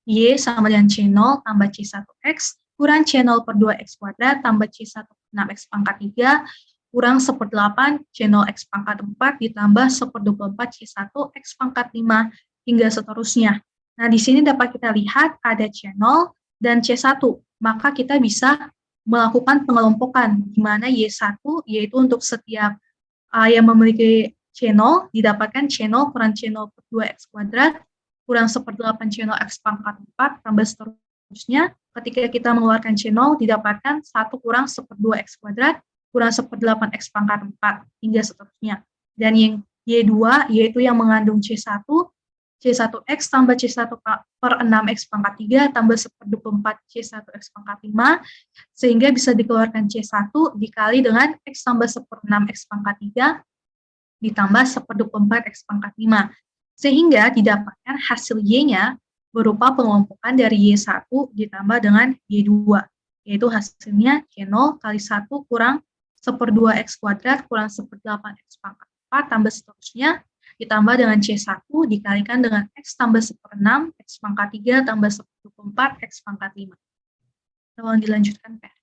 Y sama dengan C0 tambah C1X kurang C0 per 2X kuadrat tambah C1 per 6X pangkat 3 kurang 1/8 C0X pangkat 4 ditambah 1/24 C1 X pangkat 5 hingga seterusnya. Nah, di sini dapat kita lihat ada C0 dan C1, maka kita bisa melakukan pengelompokan, di mana Y1 yaitu untuk setiap yang memiliki C0, didapatkan C0 kurang C0 per 2X kuadrat, kurang 1/8 C0 X pangkat 4, tambah seterusnya. Ketika kita mengeluarkan C0, didapatkan 1 kurang 1/2X kuadrat, kurang 1/8 X pangkat 4, hingga seterusnya. Dan yang Y2, yaitu yang mengandung C1, C1X tambah C1 per 6X pangkat 3 tambah 1/24 C1X pangkat 5, sehingga bisa dikeluarkan C1 dikali dengan X tambah 1/6X pangkat 3 ditambah 1/24 X pangkat 5, sehingga didapatkan hasil Y-nya berupa pengelompokan dari Y1 ditambah dengan Y2, yaitu hasilnya C0 kali 1 kurang 1/2X kuadrat kurang 1/8 X pangkat 4 tambah seterusnya, ditambah dengan C1 dikalikan dengan X tambah 1/6 X pangkat 3 tambah 1/4 X pangkat 5. Tolong dilanjutkan, Pak.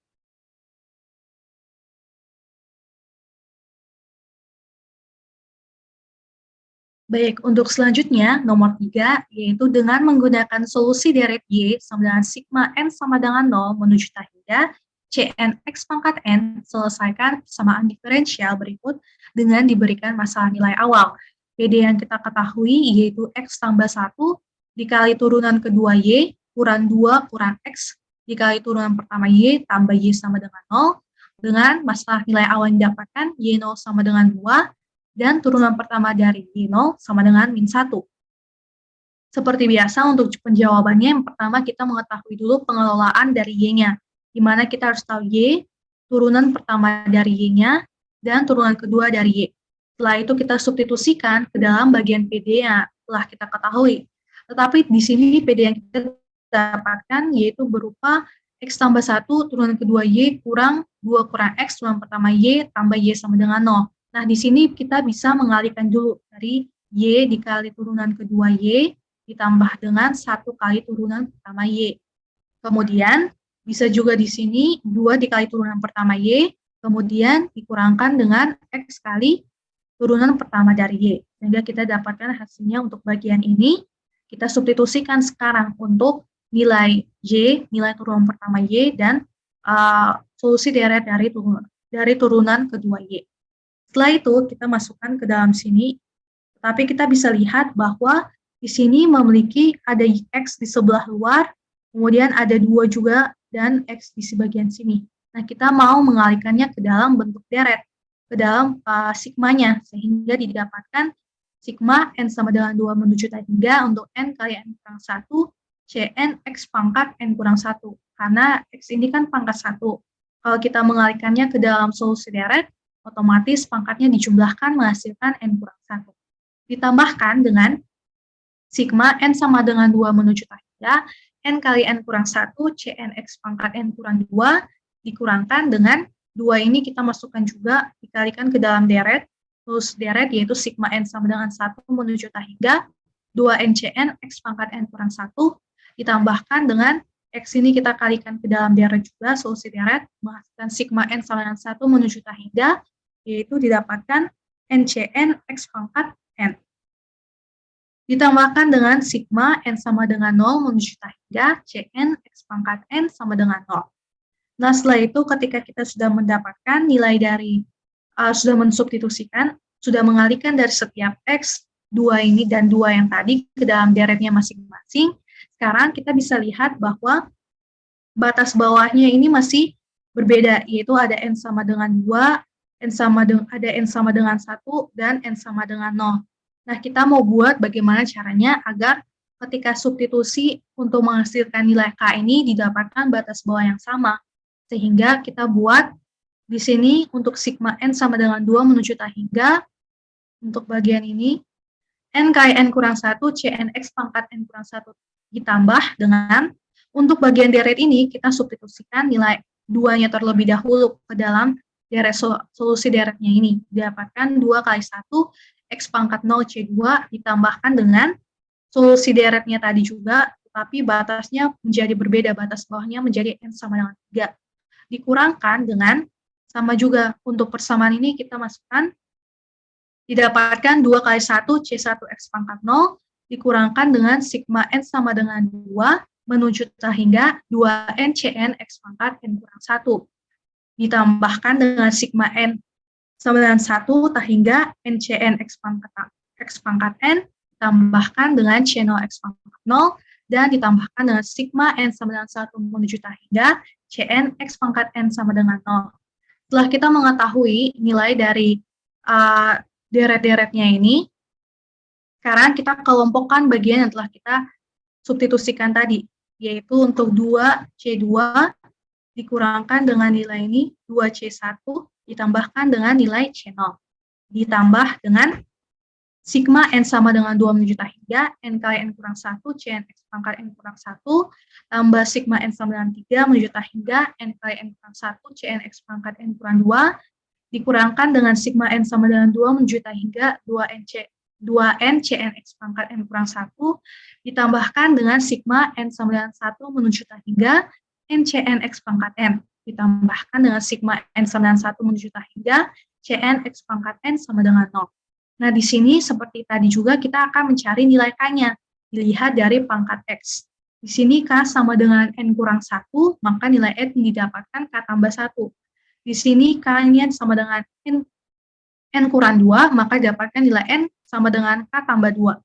Baik, untuk selanjutnya, nomor 3, yaitu dengan menggunakan solusi deret Y sama dengan sigma N sama dengan 0 menuju Tahida, Cn X pangkat N, selesaikan persamaan diferensial berikut dengan diberikan masalah nilai awal. PD yang kita ketahui yaitu X tambah 1 dikali turunan kedua Y kurang 2 kurang X dikali turunan pertama Y tambah Y sama dengan 0 dengan masalah nilai awal yang didapatkan Y0 sama dengan 2 dan turunan pertama dari Y0 sama dengan min 1. Seperti biasa untuk penjawabannya yang pertama kita mengetahui dulu pengelolaan dari Y-nya, di mana kita harus tahu Y, turunan pertama dari Y-nya, dan turunan kedua dari Y. Setelah itu kita substitusikan ke dalam bagian PD yang telah kita ketahui. Tetapi di sini PD yang kita dapatkan yaitu berupa X tambah 1 turunan kedua Y kurang 2 kurang X turunan pertama Y tambah Y sama dengan 0. Nah, di sini kita bisa mengalihkan dulu dari Y dikali turunan kedua Y ditambah dengan 1 kali turunan pertama Y. Kemudian, bisa juga di sini 2 dikali turunan pertama Y, kemudian dikurangkan dengan X kali turunan pertama dari Y. Sehingga kita dapatkan hasilnya untuk bagian ini, kita substitusikan sekarang untuk nilai Y, nilai turunan pertama Y, dan solusi deret dari turunan kedua Y. Setelah itu, kita masukkan ke dalam sini, tapi kita bisa lihat bahwa di sini memiliki ada X di sebelah luar, kemudian ada 2 juga, dan X di bagian sini. Nah, kita mau mengalihkannya ke dalam bentuk deret, ke dalam sigmanya, sehingga didapatkan sigma N sama dengan 2 menuju hingga untuk N kali N kurang 1, Cn X pangkat N kurang 1. Karena X ini kan pangkat 1. Kalau kita mengalihkannya ke dalam solusi deret, otomatis pangkatnya dijumlahkan menghasilkan N kurang 1. Ditambahkan dengan sigma N sama dengan 2 menuju hingga N kali N kurang 1, Cn X pangkat N kurang 2, dikurangkan dengan 2 ini kita masukkan juga, dikalikan ke dalam deret, terus deret yaitu sigma N sama dengan 1 menuju hingga 2 NCN X pangkat N kurang 1, ditambahkan dengan X ini kita kalikan ke dalam deret juga, solusi deret, menghasilkan sigma N sama dengan 1 menuju hingga, yaitu didapatkan NCN X pangkat N. Ditambahkan dengan sigma N sama dengan 0 menuju hingga Cn X pangkat N sama dengan 0. Nah, setelah itu ketika kita sudah mendapatkan nilai dari, sudah mensubstitusikan, sudah mengalihkan dari setiap X, 2 ini dan 2 yang tadi ke dalam deretnya masing-masing, sekarang kita bisa lihat bahwa batas bawahnya ini masih berbeda, yaitu ada N sama dengan 2, ada N sama dengan 1, dan N sama dengan 0. Nah, kita mau buat bagaimana caranya agar ketika substitusi untuk menghasilkan nilai K ini didapatkan batas bawah yang sama. Sehingga kita buat di sini untuk sigma N sama dengan 2 menuju hingga, untuk bagian ini, N kali N kurang 1, Cn X pangkat N kurang 1 ditambah dengan, untuk bagian deret ini kita substitusikan nilai 2-nya terlebih dahulu ke dalam deret solusi deretnya ini. Didapatkan 2 kali 1, X pangkat 0 C2 ditambahkan dengan solusi deretnya tadi juga, tetapi batasnya menjadi berbeda, batas bawahnya menjadi N sama dengan 3. Dikurangkan dengan, sama juga, untuk persamaan ini kita masukkan, didapatkan 2 kali 1 C1 X pangkat 0, dikurangkan dengan sigma N sama dengan 2, menuju hingga 2N Cn X pangkat N kurang 1. Ditambahkan dengan sigma N sama dengan 1 hingga NCN X pangkat N, ditambahkan dengan C0 X pangkat 0, dan ditambahkan dengan sigma N sama dengan 1 menuju hingga Cn X pangkat N sama dengan 0. Setelah kita mengetahui nilai dari deret-deretnya ini, sekarang kita kelompokkan bagian yang telah kita substitusikan tadi, yaitu untuk 2C2 dikurangkan dengan nilai ini 2C1 ditambahkan dengan nilai C0. Ditambah dengan sigma N sama dengan 2 menuju hingga N kali N kurang 1 Cn X pangkat N kurang 1 tambah sigma N sama dengan 3 menuju hingga N kali N kurang 1 Cn X pangkat N kurang 2 dikurangkan dengan sigma N sama dengan 2 menuju hingga 2N Cn X pangkat N kurang 1 ditambahkan dengan sigma N sama dengan 1 menuju hingga NCN X pangkat N ditambahkan dengan sigma N sama dengan 1 menuju hingga Cn X pangkat N sama dengan 0. Nah, di sini seperti tadi juga kita akan mencari nilai K-nya, dilihat dari pangkat X. Di sini K sama dengan N kurang 1, maka nilai N didapatkan K tambah 1. Di sini K-nya sama dengan N kurang 2, maka didapatkan nilai N sama dengan K tambah 2.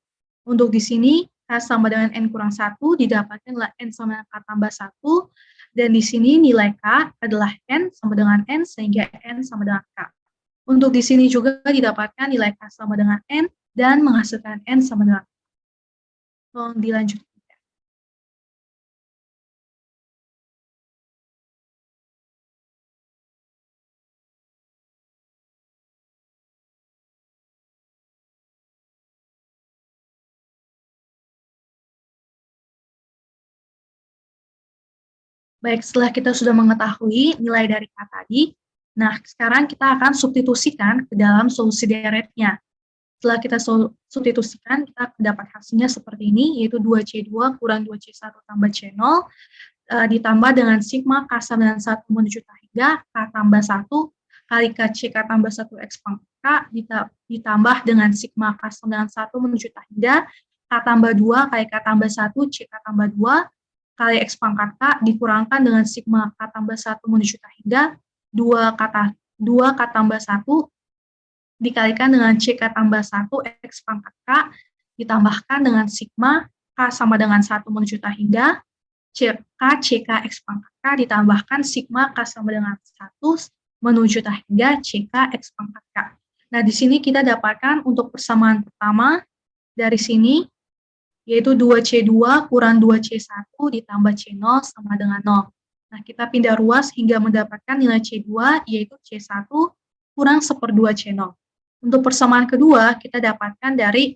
Untuk di sini K sama dengan N kurang 1, didapatkan nilai N sama dengan K tambah 1, dan di sini nilai K adalah N sama dengan N, sehingga N sama dengan K. Untuk di sini juga didapatkan nilai K sama dengan N, dan menghasilkan N sama dengan K. Tolong dilanjutkan. Baik, setelah kita sudah mengetahui nilai dari K tadi, Nah, sekarang kita akan substitusikan ke dalam solusi deretnya. Setelah kita substitusikan, kita dapat hasilnya seperti ini, yaitu 2C2 kurang 2C1 tambah C0, ditambah dengan sigma K sama dengan 1 menuju K3, K tambah 1, kali KC K tambah 1 X pangkat K, ditambah dengan sigma K sama dengan 1 menuju K3, K tambah 2, kali K tambah 1, C K tambah 2, kali X pangkat K, dikurangkan dengan sigma K tambah 1 menuju K3, 2 K tambah 1, dikalikan dengan CK tambah 1 X pangkat K, ditambahkan dengan sigma K sama dengan 1 menuju hingga CK X pangkat K, ditambahkan sigma K sama dengan 1 menuju hingga CK X pangkat K. Nah, di sini kita dapatkan untuk persamaan pertama dari sini, yaitu 2C2 kurang 2C1 ditambah C0 sama dengan 0. Nah, kita pindah ruas hingga mendapatkan nilai C2, yaitu C1 kurang 1/2 C0. Untuk persamaan kedua, kita dapatkan dari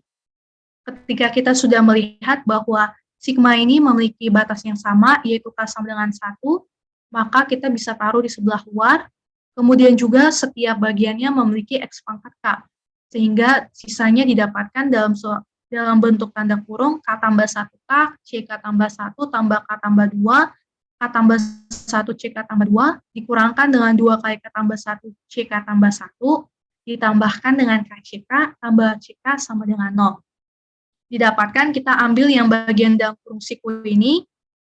ketika kita sudah melihat bahwa sigma ini memiliki batas yang sama, yaitu K sama dengan 1, maka kita bisa taruh di sebelah luar, kemudian juga setiap bagiannya memiliki X pangkat K, sehingga sisanya didapatkan dalam bentuk tanda kurung K tambah 1K, CK tambah 1, tambah K tambah 2, K tambah 1, CK tambah 2, dikurangkan dengan 2 kali K tambah 1, CK tambah 1, ditambahkan dengan KCK, tambah CK sama dengan 0. Didapatkan kita ambil yang bagian dalam kurung siku ini,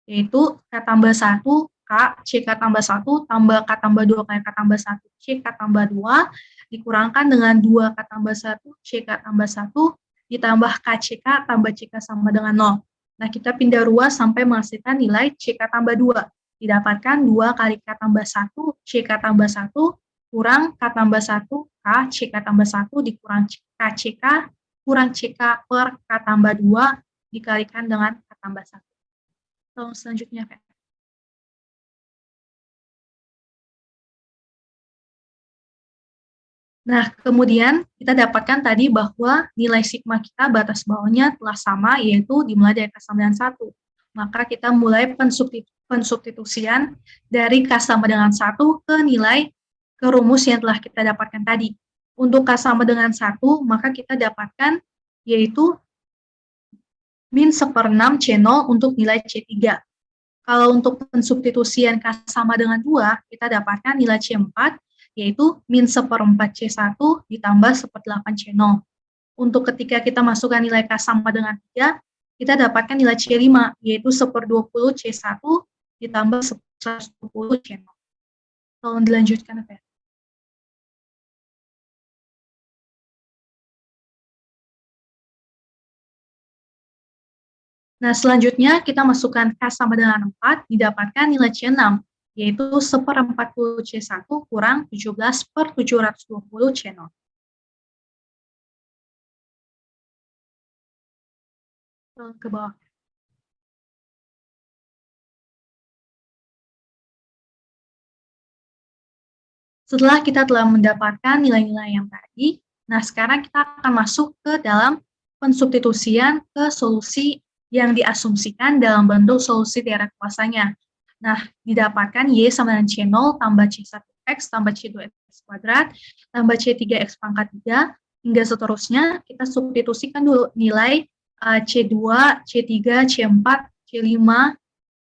yaitu K tambah 1, K, CK tambah 1, tambah K tambah 2 kali K tambah 1, CK tambah 2, dikurangkan dengan 2 K tambah 1, CK tambah 1, ditambah KCK, tambah CK sama dengan 0. Nah, kita pindah ruas sampai menghasilkan nilai CK tambah 2. Didapatkan 2 kali K tambah 1, CK tambah 1, kurang K tambah 1, K, CK tambah 1, dikurang KCK, kurang CK per K tambah 2, dikalikan dengan K tambah 1. Tolong selanjutnya, Pak. Nah, kemudian kita dapatkan tadi bahwa nilai sigma kita batas bawahnya telah sama, yaitu dimulai dari K sama dengan 1. Maka kita mulai pensubstitusian dari K sama dengan 1 ke nilai ke rumus yang telah kita dapatkan tadi. Untuk K sama dengan 1, maka kita dapatkan yaitu min 1/6 C0 untuk nilai C3. Kalau untuk pensubstitusian K sama dengan 2, kita dapatkan nilai C4, yaitu min 1/4 C1 ditambah 1/8 C0. Untuk ketika kita masukkan nilai K sama dengan 3, kita dapatkan nilai C5, yaitu 1/20 C1 ditambah 1/10 C0. Tolong dilanjutkan, Pak. Nah, selanjutnya kita masukkan K sama dengan 4, didapatkan nilai C6, yaitu 1/40 C1 kurang 17/720 C0. Ke bawah. Setelah kita telah mendapatkan nilai-nilai yang tadi, nah sekarang kita akan masuk ke dalam pensubstitusian ke solusi yang diasumsikan dalam bentuk solusi deret kuasanya. Nah, didapatkan Y sama dengan C0 tambah C1X tambah C2X kuadrat tambah C3X pangkat 3, hingga seterusnya kita substitusikan dulu nilai C2, C3, C4, C5,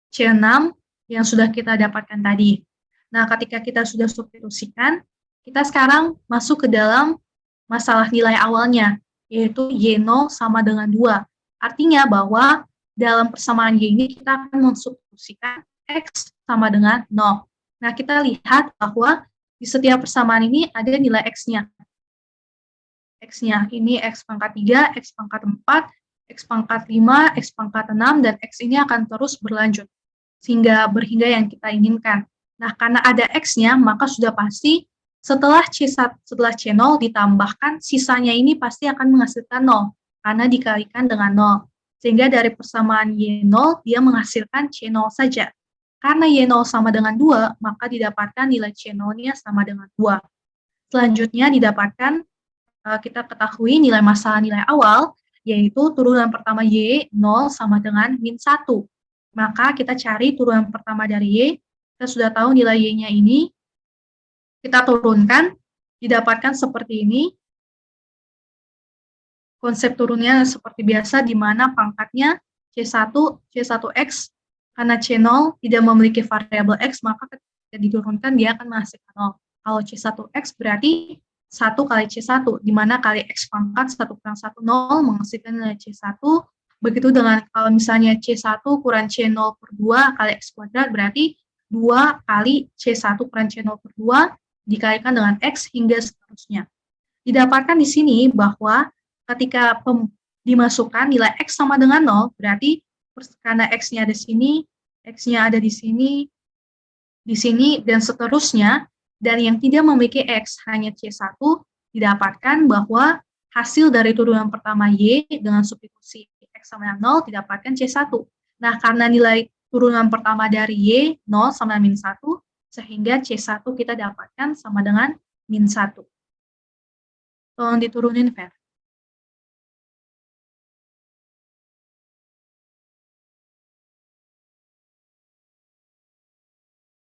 C6 yang sudah kita dapatkan tadi. Nah, ketika kita sudah substitusikan, kita sekarang masuk ke dalam masalah nilai awalnya, yaitu Y0 sama dengan 2. Artinya bahwa dalam persamaan Y ini kita akan mensubstitusikan X sama dengan 0. Nah, kita lihat bahwa di setiap persamaan ini ada nilai X-nya. X-nya ini X pangkat 3, X pangkat 4, X pangkat 5, X pangkat 6, dan X ini akan terus berlanjut sehingga berhingga yang kita inginkan. Nah, karena ada X-nya, maka sudah pasti setelah C0 ditambahkan, sisanya ini pasti akan menghasilkan 0, karena dikalikan dengan 0. Sehingga dari persamaan Y0, dia menghasilkan C0 saja. Karena Y0 sama dengan 2, maka didapatkan nilai C0-nya sama dengan 2. Selanjutnya didapatkan, kita ketahui nilai masalah nilai awal, yaitu turunan pertama Y, 0 sama dengan min 1. Maka kita cari turunan pertama dari Y, kita sudah tahu nilai Y-nya ini kita turunkan, didapatkan seperti ini. Konsep turunnya seperti biasa, di mana pangkatnya C1, C1X, karena C0 tidak memiliki variabel X, maka ketika diturunkan dia akan menghasilkan 0. Kalau C1X berarti 1 kali C1, di mana kali X pangkat 1 kurang 1, 0, menghasilkan nilai C1. Begitu dengan kalau misalnya C1 kurang C0 per 2 kali X kuadrat, berarti 2 kali C1 kurang C0 per 2 dikalikan dengan X hingga seterusnya. Didapatkan di sini bahwa ketika dimasukkan nilai X sama dengan 0, berarti karena X-nya ada di sini, X-nya ada di sini, dan seterusnya, dan yang tidak memiliki X hanya C1, didapatkan bahwa hasil dari turunan pertama Y dengan substitusi X sama dengan 0 didapatkan C1. Nah, karena nilai turunan pertama dari Y 0 sama dengan min 1, sehingga C1 kita dapatkan sama dengan min 1. Tolong diturunin, Fer.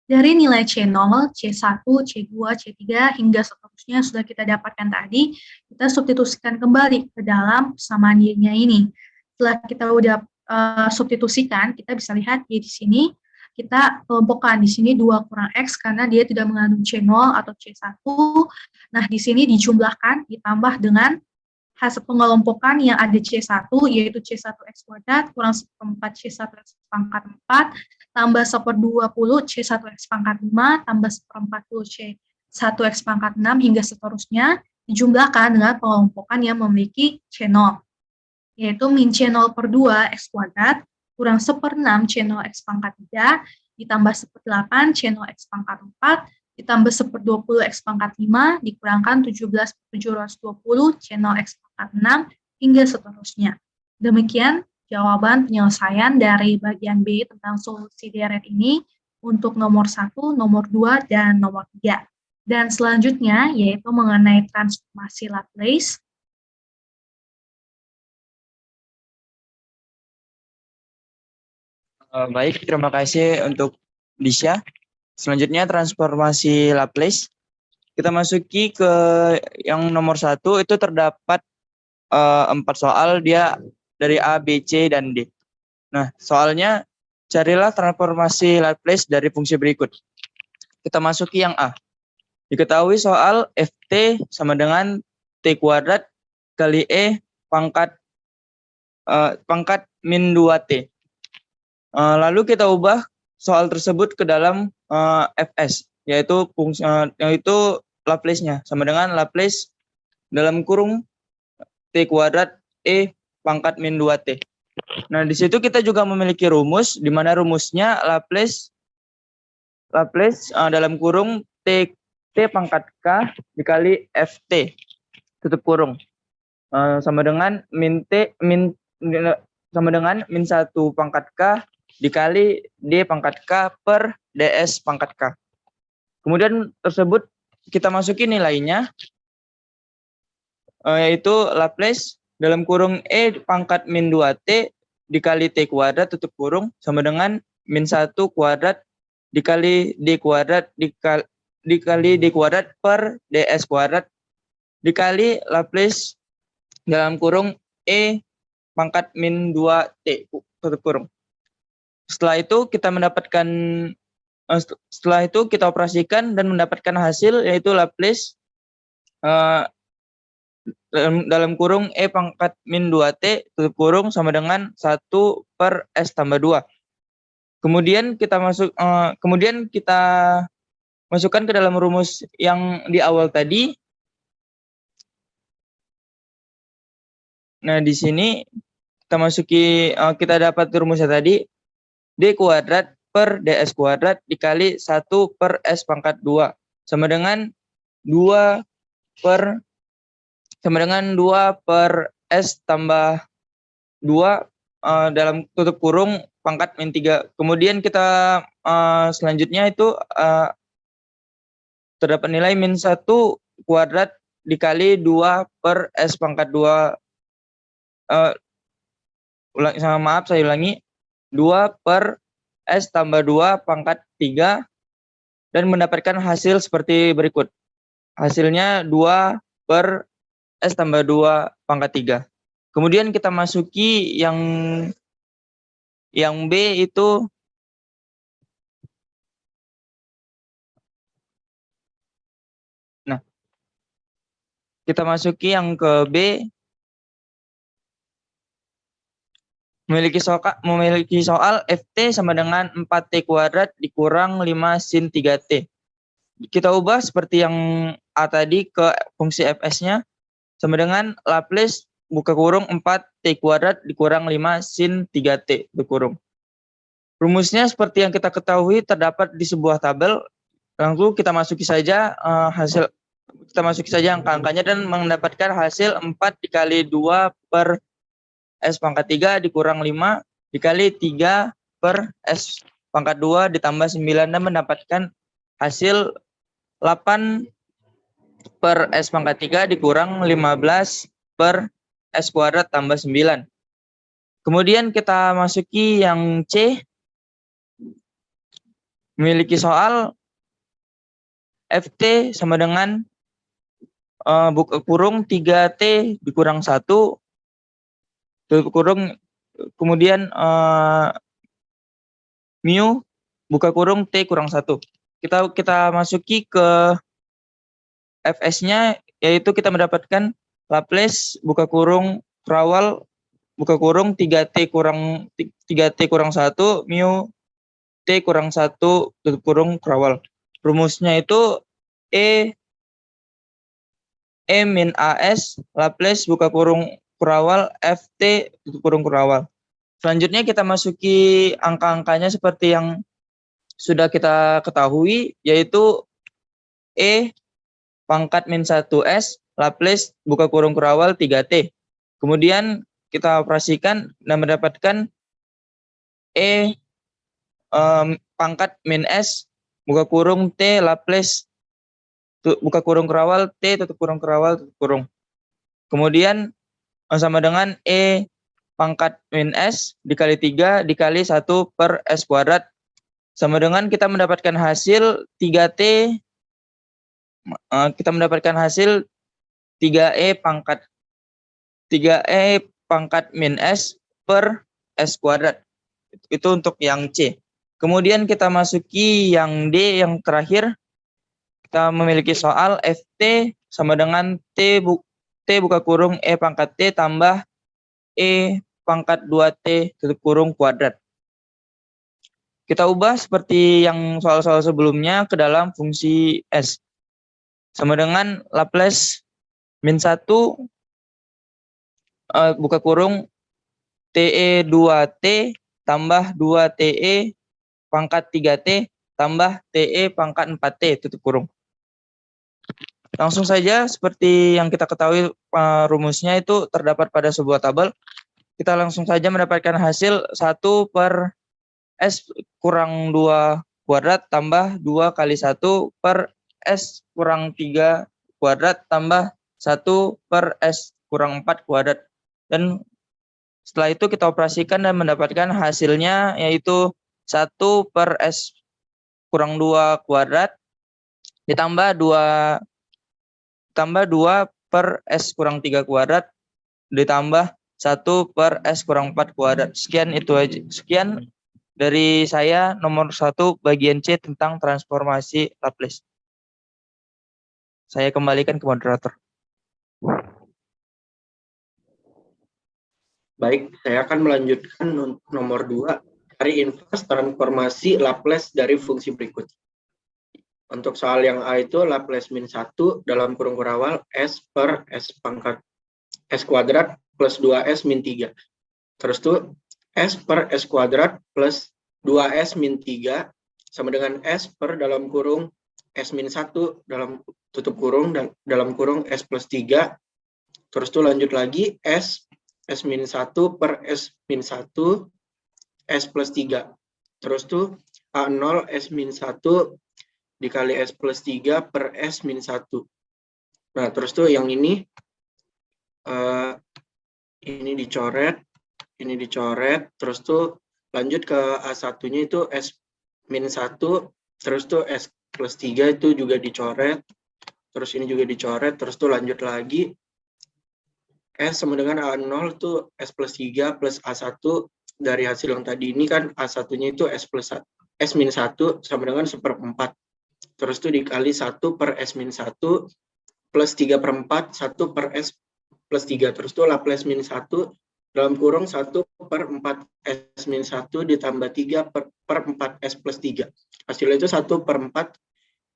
Dari nilai C0, C1, C2, C3, hingga seterusnya sudah kita dapatkan tadi, kita substitusikan kembali ke dalam persamaan Y-nya ini. Setelah kita udah substitusikan, kita bisa lihat Y di sini, kita kelompokkan di sini 2 kurang X karena dia tidak mengandung C0 atau C1. Nah, di sini dijumlahkan, ditambah dengan hasil pengelompokan yang ada C1, yaitu C1X kuadrat kurang 1/4 C1X pangkat 4, tambah 1/20 C1X pangkat 5, tambah 1/40 C1X pangkat 6, hingga seterusnya, dijumlahkan dengan pengelompokan yang memiliki C0, yaitu min C0 per 2 X kuadrat kurang 1/6 C0 X pangkat 3, ditambah 1/8 C0 X pangkat 4, ditambah 1/20 X pangkat 5, dikurangkan 17/720 C0 X pangkat 6, hingga seterusnya. Demikian jawaban penyelesaian dari bagian B tentang solusi deret ini untuk nomor 1, nomor 2, dan nomor 3. Dan selanjutnya yaitu mengenai transformasi Laplace. Baik, terima kasih untuk Disha. Selanjutnya transformasi Laplace. Kita masuki ke yang nomor 1, itu terdapat 4 soal, dia dari A, B, C, dan D. Nah, soalnya carilah transformasi Laplace dari fungsi berikut. Kita masuki yang A. Diketahui soal Ft sama dengan T kuadrat kali E pangkat min 2T. Lalu kita ubah soal tersebut ke dalam Fs, yaitu Laplace-nya sama dengan Laplace dalam kurung T kuadrat E pangkat min 2T. Nah, di situ kita juga memiliki rumus, di mana rumusnya Laplace dalam kurung T pangkat K dikali Ft tutup kurung sama dengan min 1 pangkat K dikali D pangkat K per DS pangkat K. Kemudian tersebut kita masuki nilainya, yaitu Laplace dalam kurung E pangkat min 2T dikali T kuadrat tutup kurung sama dengan min 1 kuadrat dikali D kuadrat dikali D kuadrat per DS kuadrat dikali Laplace dalam kurung E pangkat min 2T tutup kurung. Setelah itu kita operasikan dan mendapatkan hasil, yaitu Laplace dalam kurung E pangkat min 2T tutup kurung sama dengan 1 per S tambah 2. Kemudian kita masukkan ke dalam rumus yang di awal tadi. Nah, di sini kita dapat rumusnya tadi, D kuadrat per DS kuadrat dikali 1 per S pangkat 2 sama dengan 2 per S tambah 2 dalam tutup kurung pangkat min 3. Kemudian kita selanjutnya itu terdapat nilai min 1 kuadrat dikali 2 per S pangkat 2. Saya ulangi. 2 per S tambah 2 pangkat 3 dan mendapatkan hasil seperti berikut. Hasilnya 2 per S tambah 2 pangkat 3. Kemudian kita masuki yang B itu kita masuki yang ke B memiliki soal FT sama dengan 4T kuadrat dikurang 5 sin 3T. Kita ubah seperti yang A tadi ke fungsi Fs-nya sama dengan Laplace buka kurung 4T kuadrat dikurang 5 sin 3T berkurung. Rumusnya seperti yang kita ketahui terdapat di sebuah tabel. Langsung kita masuki saja angka-angkanya dan mendapatkan hasil 4 dikali 2 per S pangkat 3 dikurang 5 dikali 3 per S pangkat 2 ditambah 9 dan mendapatkan hasil 8 per S pangkat 3 dikurang 15 per S kuadrat tambah 9. Kemudian kita masuki yang C. Memiliki soal FT sama dengan buka kurung 3T dikurang 1 tutup kurung kemudian mu buka kurung T kurang 1. Kita masuki ke Fs-nya, yaitu kita mendapatkan Laplace buka kurung Krawal buka kurung 3T kurang 1 mu T kurang 1 tutup kurung Krawal. Rumusnya itu E min AS Laplace buka kurung Krawal FT tutup kurung Krawal. Selanjutnya kita masuki angka-angkanya seperti yang sudah kita ketahui, yaitu E pangkat min 1S Laplace buka kurung Krawal 3T. Kemudian kita operasikan dan mendapatkan E pangkat min S buka kurung T Laplace buka kurung Krawal T tutup kurung Krawal tutup kurung. Kemudian sama dengan E pangkat min S dikali 3 dikali 1 per S kuadrat sama dengan kita mendapatkan hasil 3T kita mendapatkan hasil 3E pangkat min S per S kuadrat. Itu untuk yang C. Kemudian kita masuki yang D yang terakhir. Kita memiliki soal FT sama dengan T buka kurung E pangkat T tambah E pangkat 2T tutup kurung kuadrat. Kita ubah seperti yang soal-soal sebelumnya ke dalam fungsi S. Sama dengan Laplace min 1 buka kurung TE 2T tambah 2TE pangkat 3T tambah TE pangkat 4T tutup kurung. Langsung saja seperti yang kita ketahui rumusnya itu terdapat pada sebuah tabel. Kita langsung saja mendapatkan hasil 1 per S kurang 2 kuadrat tambah 2 kali 1 per S kurang 3 kuadrat tambah 1 per S kurang 4 kuadrat. Dan setelah itu kita operasikan dan mendapatkan hasilnya yaitu 1 per S kurang 2 kuadrat ditambah 2 per S kurang 3 kuadrat ditambah 1 per S kurang 4 kuadrat. Sekian itu aja. Sekian dari saya nomor 1 bagian C tentang transformasi Laplace. Saya kembalikan ke moderator. Baik, saya akan melanjutkan nomor 2, cari inverse transformasi Laplace dari fungsi berikut. Untuk soal yang A itu Laplace min 1 dalam kurung Krawal S per S pangkat S kuadrat plus 2S min 3. Terus tuh S per S kuadrat plus 2S min 3 sama dengan S per dalam kurung S min 1 dalam tutup kurung dan dalam kurung S plus 3. Terus tuh lanjut lagi S min 1 per S min 1 S plus 3. Terus tuh A0 S min 1 dikali S plus 3 per S min 1. Nah, terus tuh yang ini dicoret, terus tuh lanjut ke A1-nya itu S min 1, terus tuh S plus 3 itu juga dicoret, terus ini juga dicoret, terus tuh lanjut lagi. S sama dengan A0 tuh S plus 3 plus A1 dari hasil yang tadi ini kan A1-nya itu S min 1 sama dengan 1/4. Terus tuh dikali 1 per S min 1 plus 3/4, 1 per S plus 3. Terus tuh Laplace min 1 dalam kurung 1 per 4 S min 1 ditambah 3 per 4 S plus 3. Hasilnya itu 1 per 4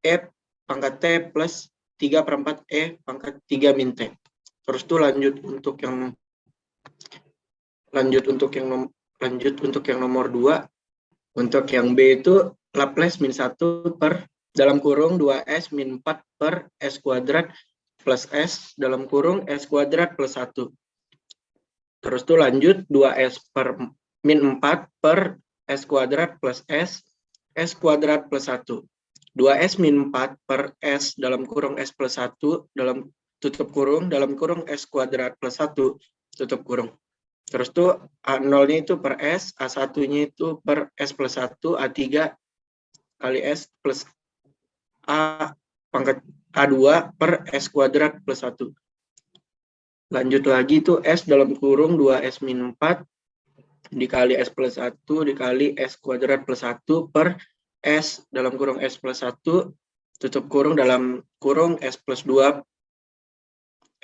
E pangkat T plus 3 per 4 E pangkat 3 min T. Terus tuh lanjut untuk yang nomor 2. Untuk yang B itu Laplace min 1 per dalam kurung 2S min 4 per S kuadrat plus S dalam kurung S kuadrat plus 1. Terus tuh lanjut 2S per min 4 per S kuadrat plus S kuadrat plus 1. 2S min 4 per S dalam kurung S plus 1 dalam tutup kurung dalam kurung S kuadrat plus 1 tutup kurung. Terus tuh A0-nya itu per S, A1-nya itu per S plus 1, A3 kali S plus A pangkat A2 per S kuadrat plus 1. Lanjut lagi itu S dalam kurung 2S min 4 dikali S plus 1 dikali S kuadrat plus 1 per S dalam kurung S plus 1 tutup kurung dalam kurung S plus 2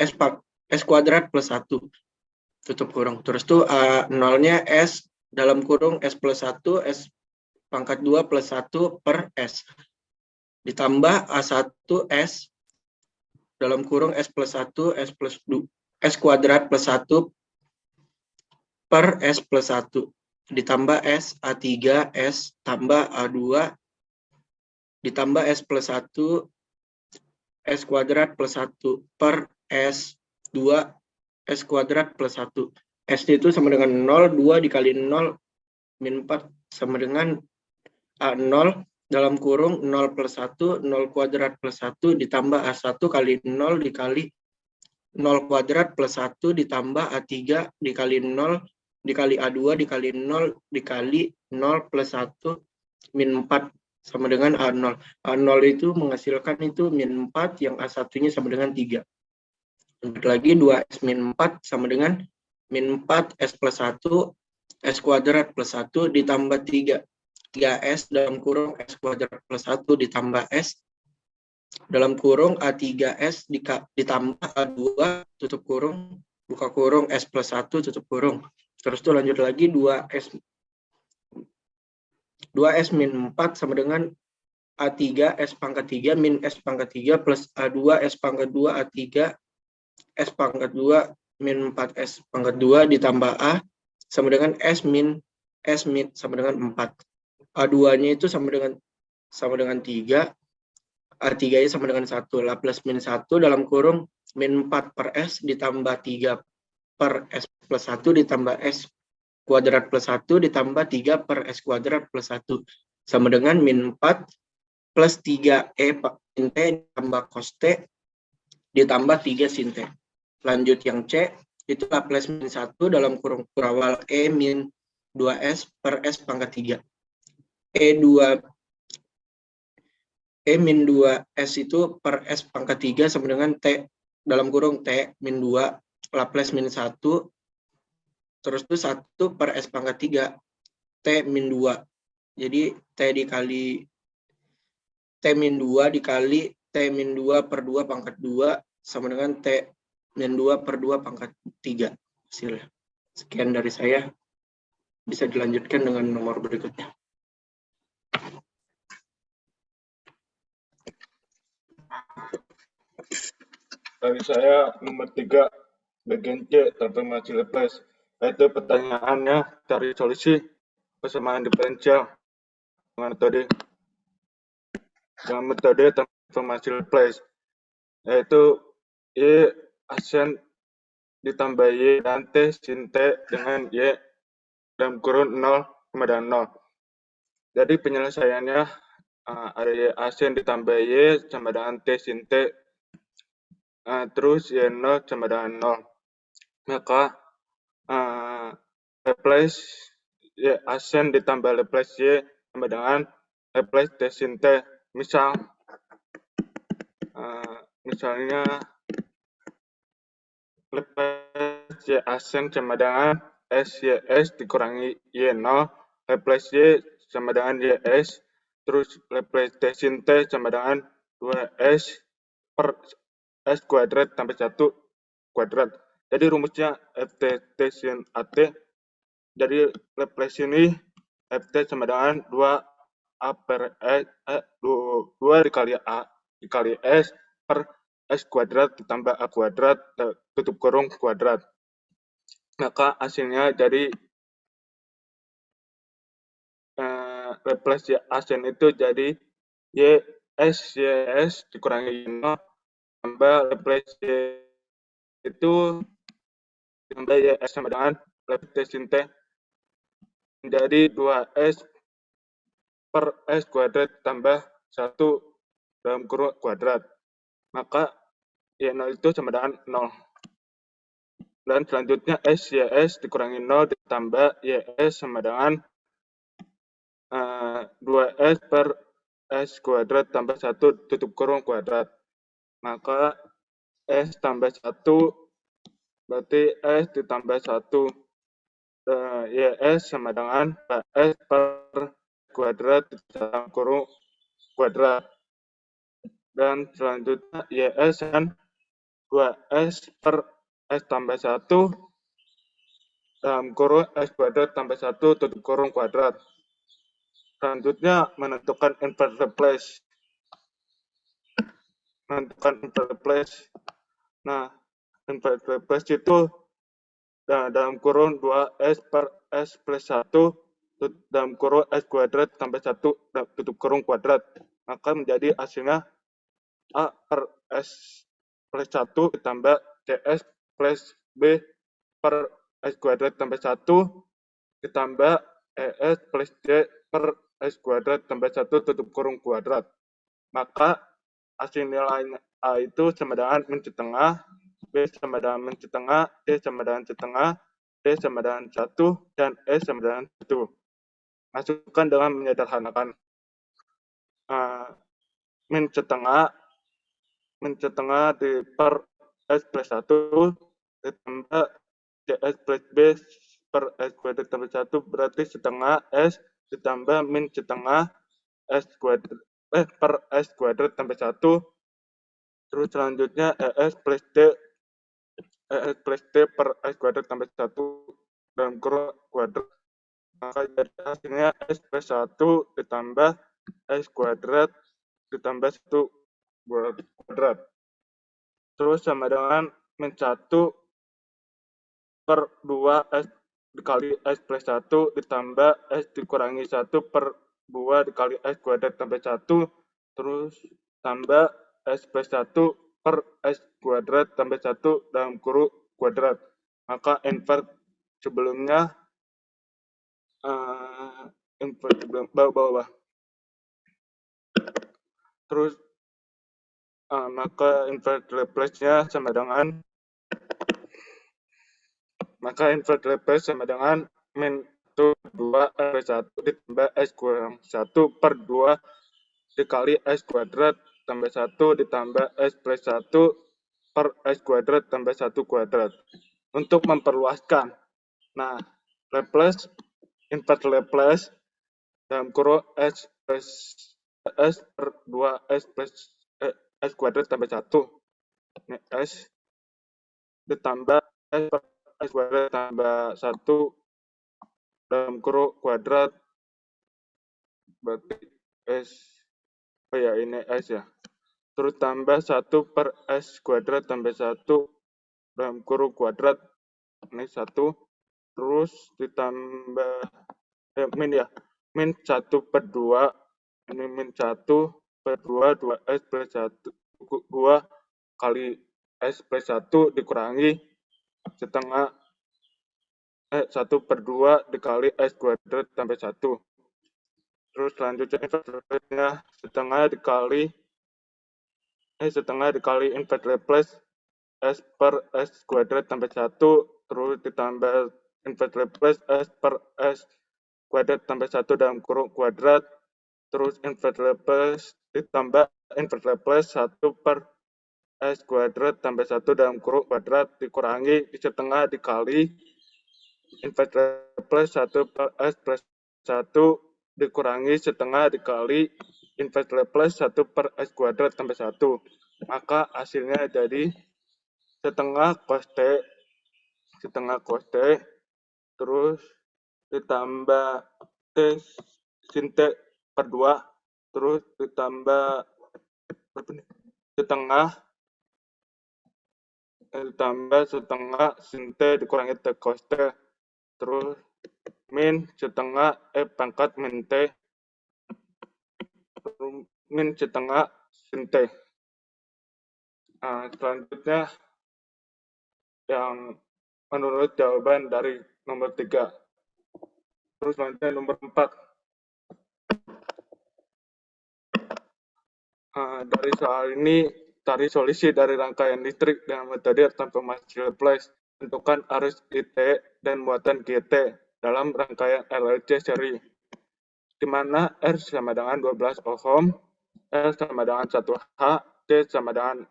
S kuadrat plus 1 tutup kurung. Terus tuh A0-nya S dalam kurung S plus 1 S pangkat 2 plus 1 per S ditambah A1 S dalam kurung S plus 1 S plus 2 S kuadrat plus 1 per S plus 1 ditambah S A3 S tambah A2 ditambah S plus 1 S kuadrat plus 1 per S 2 S kuadrat plus 1. S itu sama dengan 0, 2 dikali 0 min 4 sama dengan A0 dalam kurung 0 plus 1, 0 kuadrat plus 1 ditambah A1 kali 0 dikali 0 kuadrat plus 1 ditambah A3 dikali 0 dikali A2 dikali 0 dikali 0 plus 1 min 4 sama dengan A0. A0 itu menghasilkan itu min 4 yang A1-nya sama dengan 3. Lanjut lagi 2S min 4 sama dengan min 4 S plus 1 S kuadrat plus 1 ditambah 3. 3S dalam kurung S kuadrat plus 1 ditambah S dalam kurung A3S ditambah A2 tutup kurung buka kurung S plus 1 tutup kurung. Terus tuh lanjut lagi 2S min 4 sama dengan A3 S pangkat 3 min S pangkat 3 plus A2 S pangkat 2 A3 S pangkat 2 min 4 S pangkat 2 ditambah A sama dengan S min sama dengan 4. A2-nya itu sama dengan 3. A3-nya sama dengan 1. Laplace min 1 dalam kurung min 4 per S ditambah 3 per S plus 1 ditambah S kuadrat plus 1 ditambah 3 per S kuadrat plus 1 sama dengan min 4 plus 3E sin T ditambah cos T ditambah 3 sin T. Lanjut yang C, itu Laplace min 1 dalam kurung kurawal E min 2S per S pangkat 3. E min 2S itu per S pangkat 3 sama dengan T dalam kurung T min 2 Laplace min 1 terus itu 1 per S pangkat 3 T min 2. Jadi T min 2 dikali T min 2 per 2 pangkat 2 sama dengan T min 2 per 2 pangkat 3 hasilnya. Sekian dari saya. Bisa dilanjutkan dengan nomor berikutnya. Dari saya nomor 3 bagian C transformasi Laplace, yaitu pertanyaannya cari solusi persamaan diferensial dengan metode transformasi Laplace, yaitu Y asen ditambah Y dan T sin T dengan Y dalam kurun 0 sama dengan 0. Jadi penyelesaiannya ada Y asen ditambah Y sama dengan T sin T terus Y0 sama dengan 0. Maka Laplace Y asen ditambah Laplace Y sama dengan Laplace T sin T misalnya Laplace Y asen sama dengan SYS dikurangi Y0, Laplace Y sama dengan YS, terus Laplace T sin T sama dengan 2S per S kuadrat tambah 1 kuadrat. Jadi rumusnya FT T sin AT, jadi Laplace ini FT sama dengan 2A per S, 2 dikali A dikali S per S kuadrat ditambah A kuadrat tutup kurung kuadrat. Maka hasilnya jadi Laplace Y asen itu jadi YS dikurangi Y0 tambah Laplace Y itu ditambah YS sama dengan Laplace T sin T menjadi 2S per S kuadrat tambah 1 dalam kurung kuadrat. Maka Y0 itu sama dengan 0. Dan selanjutnya SYS dikurangi 0 ditambah YS sama dengan 2S per S kuadrat tambah 1 tutup kurung kuadrat. Maka S tambah 1 berarti S ditambah 1 YS sama dengan S per kuadrat dalam kurung kuadrat. Dan selanjutnya YS kan 2S per S tambah 1 dalam kurung S kuadrat tambah 1 tutup kurung kuadrat. Selanjutnya menentukan inverse Laplace. Nah, inverse Laplace itu dalam kurung 2S per S plus 1 dalam kurung S kuadrat tambah 1 tutup kurung kuadrat. Maka menjadi hasilnya A per S plus 1 ditambah CS plus B per S kuadrat tambah 1 ditambah ES plus D per S kuadrat tambah 1 tutup kurung kuadrat. Maka hasil nilainya A itu sama dengan min setengah, B sama dengan min setengah, D sama dengan setengah, D sama dengan 1, dan E sama dengan 1. Masukkan dengan menyederhanakan. Min setengah di per S plus 1 ditambah CS plus B per S kuadrat tambah 1 berarti setengah S ditambah min setengah S kuadrat per S kuadrat tambah 1. Terus selanjutnya ES plus D per S kuadrat tambah 1 dalam kurung kuadrat. Maka jadi hasilnya S plus 1 ditambah S kuadrat ditambah 1 kuadrat. Terus sama dengan min 1 per 2 S dikali S plus 1 ditambah S dikurangi 1 per 2 dikali S kuadrat tambah 1 terus tambah S plus 1 per S kuadrat tambah 1 dalam kurung kuadrat. Maka inverse sebelumnya inverse sebelum bawah. Terus maka inverse Laplace-nya sama dengan min 2 plus 1 ditambah S kurang 1 per 2 dikali S kuadrat tambah 1 ditambah S plus 1 per S kuadrat tambah 1 kuadrat. Untuk memperluaskan. Nah, Laplace, inverse Laplace dalam kurung S plus S per 2 S plus S kuadrat tambah 1. Ini S ditambah S per S kuadrat tambah 1 dalam kurung kuadrat berarti S ini S ya. Terus tambah 1 per S kuadrat tambah 1 dalam kurung kuadrat ini 1 terus ditambah min 1 per 2 ini min 1 per 2 2S plus 1 2 kali S plus 1 dikurangi setengah 1 per 2 dikali S kuadrat tambah 1. Terus selanjutnya inverse-nya setengah dikali inverse Laplace S per S kuadrat tambah 1 terus ditambah inverse Laplace S per S kuadrat tambah 1 dalam kurung kuadrat terus inverse Laplace ditambah inverse Laplace 1 per S kuadrat tambah 1 dalam kurung kuadrat dikurangi setengah dikali inverse Laplace 1 per S plus 1 dikurangi setengah dikali inverse Laplace 1 per S kuadrat tambah 1. Maka hasilnya jadi setengah cos T terus ditambah T sin T per 2 terus ditambah setengah sin T dikurangi T cos T terus min setengah pangkat min T min setengah sin T. Selanjutnya yang menurut jawaban dari nomor 3. Terus selanjutnya nomor 4. Dari soal ini, cari solusi dari rangkaian listrik dengan metode transformasi Laplace. Tentukan arus IT dan muatan GT dalam rangkaian RLC seri, di mana R sama dengan 12 ohm, L sama dengan 1 H, T sama dengan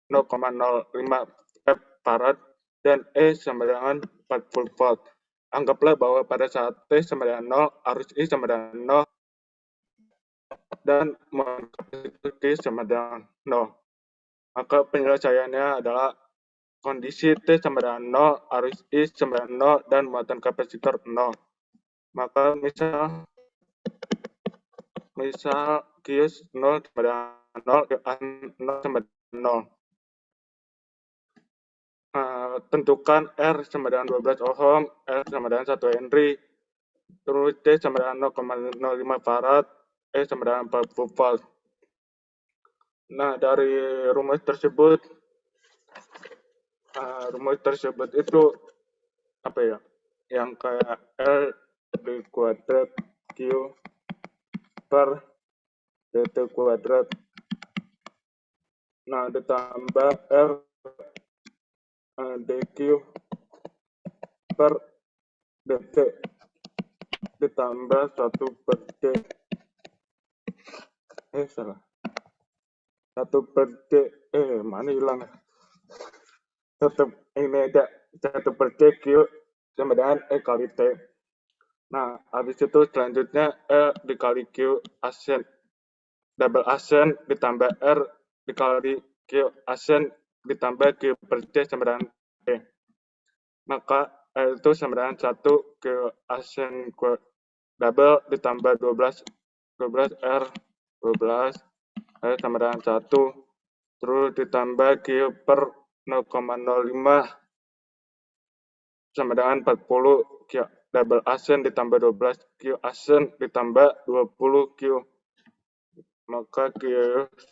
0,05 farad, dan E sama dengan 40 volt. Anggaplah bahwa pada saat T sama dengan 0, arus I sama dengan 0, dan kapasitor Q sama dengan 0. Maka penyelesaiannya adalah kondisi T sama dengan 0, arus I sama dengan 0, dan muatan kapasitor 0. Maka misal Q 0 sama dengan 0, Q 0 sama dengan 0. Tentukan R sama dengan 12 ohm, L sama dengan 1 Henry, terus T sama dengan 0,05 farad, E sama dengan 40 volt. Nah, dari rumus tersebut itu apa ya? Yang kayak L kuadrat Q per dt kuadrat. Nah, ditambah R dq per dt ditambah 1 per d. Salah. 1 per d. Mana hilang? Tetap ini aja. 1 per d Q sama dengan E kali T. Nah, habis itu selanjutnya E dikali Q asen double asen ditambah R dikali Q asen ditambah Q per D sama dengan T. Maka E itu sama dengan 1 Q asen double ditambah 12 R 12 E sama dengan 1 terus ditambah Q per 0,05 sama dengan 40 Q double asen ditambah 12 Q asen ditambah 20 Q, maka Q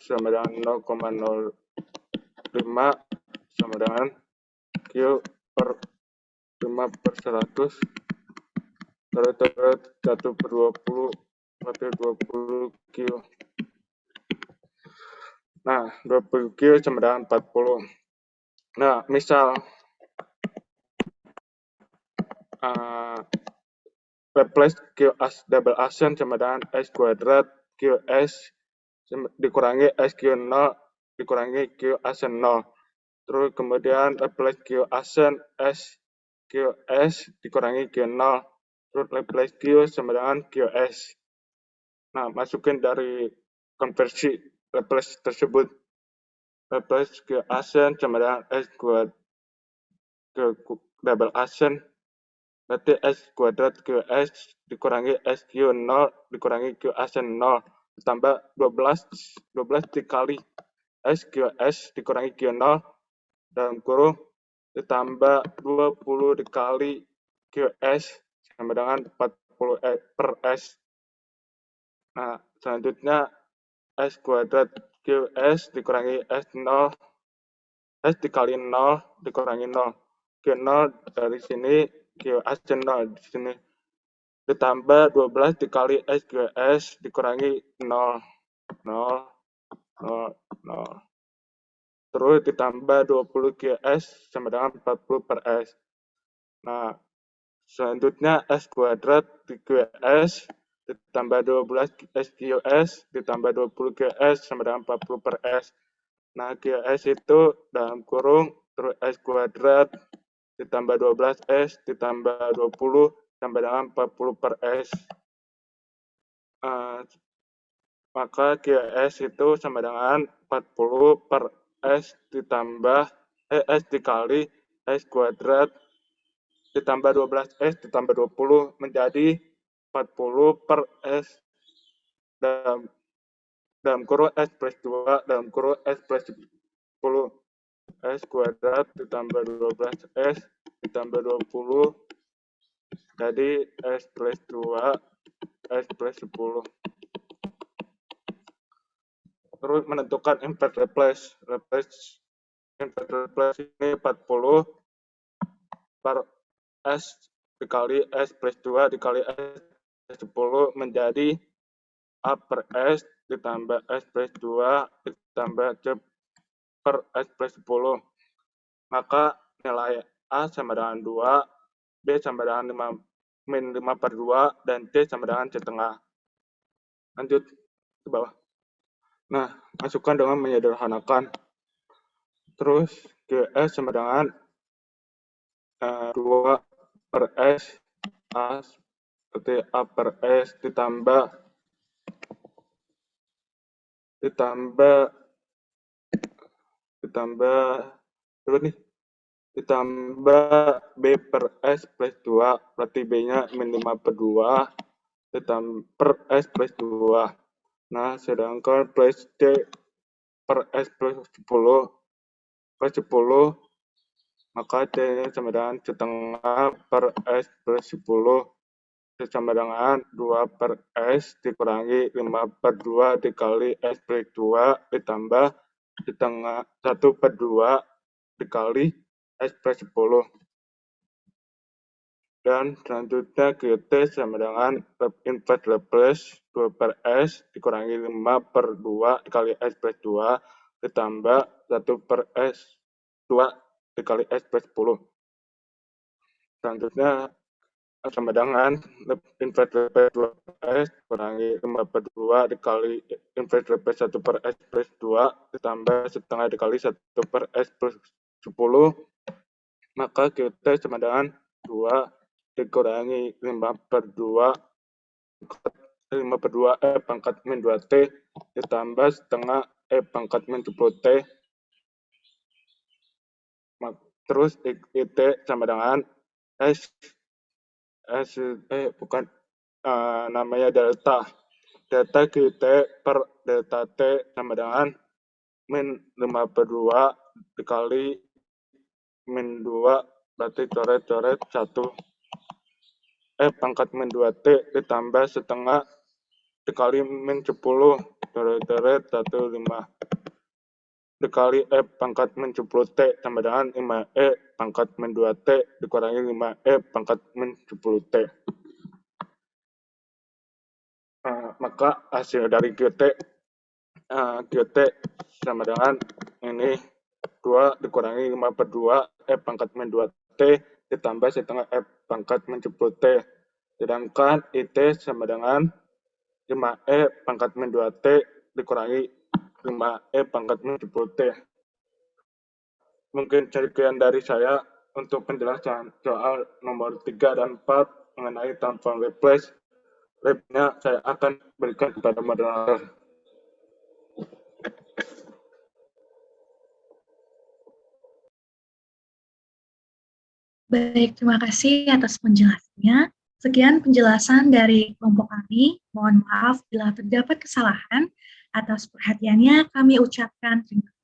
sama dengan 0,05 sama dengan Q per 5 per 100 terus 1 per 20 berarti 20 Q. Nah, 20 Q sama dengan 40. Nah, misal Laplace Q double asen sama dengan S kuadrat QS dikurangi S Q0 dikurangi Q asen 0. Terus kemudian Laplace Q asen S QS dikurangi Q0. Terus Laplace Q sama dengan QS. Nah, masukin dari konversi Laplace tersebut. Laplace Q asen sama dengan S kuadrat double asen berarti S kuadrat QS dikurangi S Q0 dikurangi Q asen 0 ditambah 12 dikali S QS dikurangi Q0 dalam kurung ditambah 20 dikali QS sama dengan 40 per S. Nah, selanjutnya S kuadrat QS dikurangi S0 S dikali 0 dikurangi 0 Q0 dari sini Q asen 0 di sini ditambah 12 dikali S QS dikurangi 0 terus ditambah 20 QS sama dengan 40 per S. Nah, selanjutnya S kuadrat di QS ditambah 12 SQS ditambah 20 QS sama dengan 40 per S. Nah, QS itu dalam kurung terus S kuadrat ditambah 12 S ditambah 20 sama dengan 40 per S. Maka QS itu sama dengan 40 per S ditambah S dikali S kuadrat ditambah 12 S ditambah 20 menjadi 40 per S dalam kurung S plus 2 dalam kurung S plus 10 S kuadrat ditambah 12 S ditambah 20 jadi S plus 2 S plus 10. Terus menentukan impact Laplace impact Laplace ini 40 per S dikali S plus 2 dikali S plus 10 menjadi A per S ditambah S plus 2 ditambah C per S plus 10. Maka nilai A sama dengan 2, B sama dengan 5 per 2, dan C sama dengan C tengah. Lanjut ke bawah. Nah, masukkan dengan menyederhanakan. Terus QS sama dengan 2 per S A seperti A per S ditambah B per S plus 2, berarti B-nya min 5 per 2 ditambah per S plus 2. Nah, sedangkan plus C per S plus 10 maka C-nya sama dengan setengah per S plus 10 sama dengan 2 per S dikurangi 5 per 2 dikali S plus 2 ditambah setengah 1 per 2 dikali S plus 10. Dan selanjutnya QT sama dengan inverse Laplace 2 per S dikurangi 5 per 2 dikali S plus 2 ditambah 1 per S 2 dikali S plus 10. Selanjutnya sama dengan inverse Laplace 2 per S dikurangi 5 per 2 dikali inverse Laplace 1 per S plus 2 ditambah setengah dikali 1 per S plus 10. Maka QT sama dengan 2 dikurangi 5 per 2 E pangkat min 2T ditambah setengah E pangkat min 10T. Terus IT sama dengan namanya delta QT per delta T sama dengan min 5 per 2 dikali min 2, berarti coret-coret 1 E pangkat min 2T ditambah setengah dikali min 10 coret-coret 15 dikali E pangkat min 10T sama dengan 5E pangkat min 2T dikurangi 5E pangkat min 10T. Maka hasil dari QT sama dengan ini 2 dikurangi 5 per 2 E pangkat min 2T ditambah setengah E pangkat min 10T. Sedangkan IT sama dengan 5E pangkat min 2T dikurangi 5E pangkat min 10T. Mungkin sekian dari saya untuk penjelasan soal nomor 3 dan 4 mengenai transform Laplace. Labnya saya akan berikan kepada moderator. Baik, terima kasih atas penjelasannya. Sekian penjelasan dari kelompok kami. Mohon maaf bila terdapat kesalahan. Atas perhatiannya kami ucapkan terima kasih.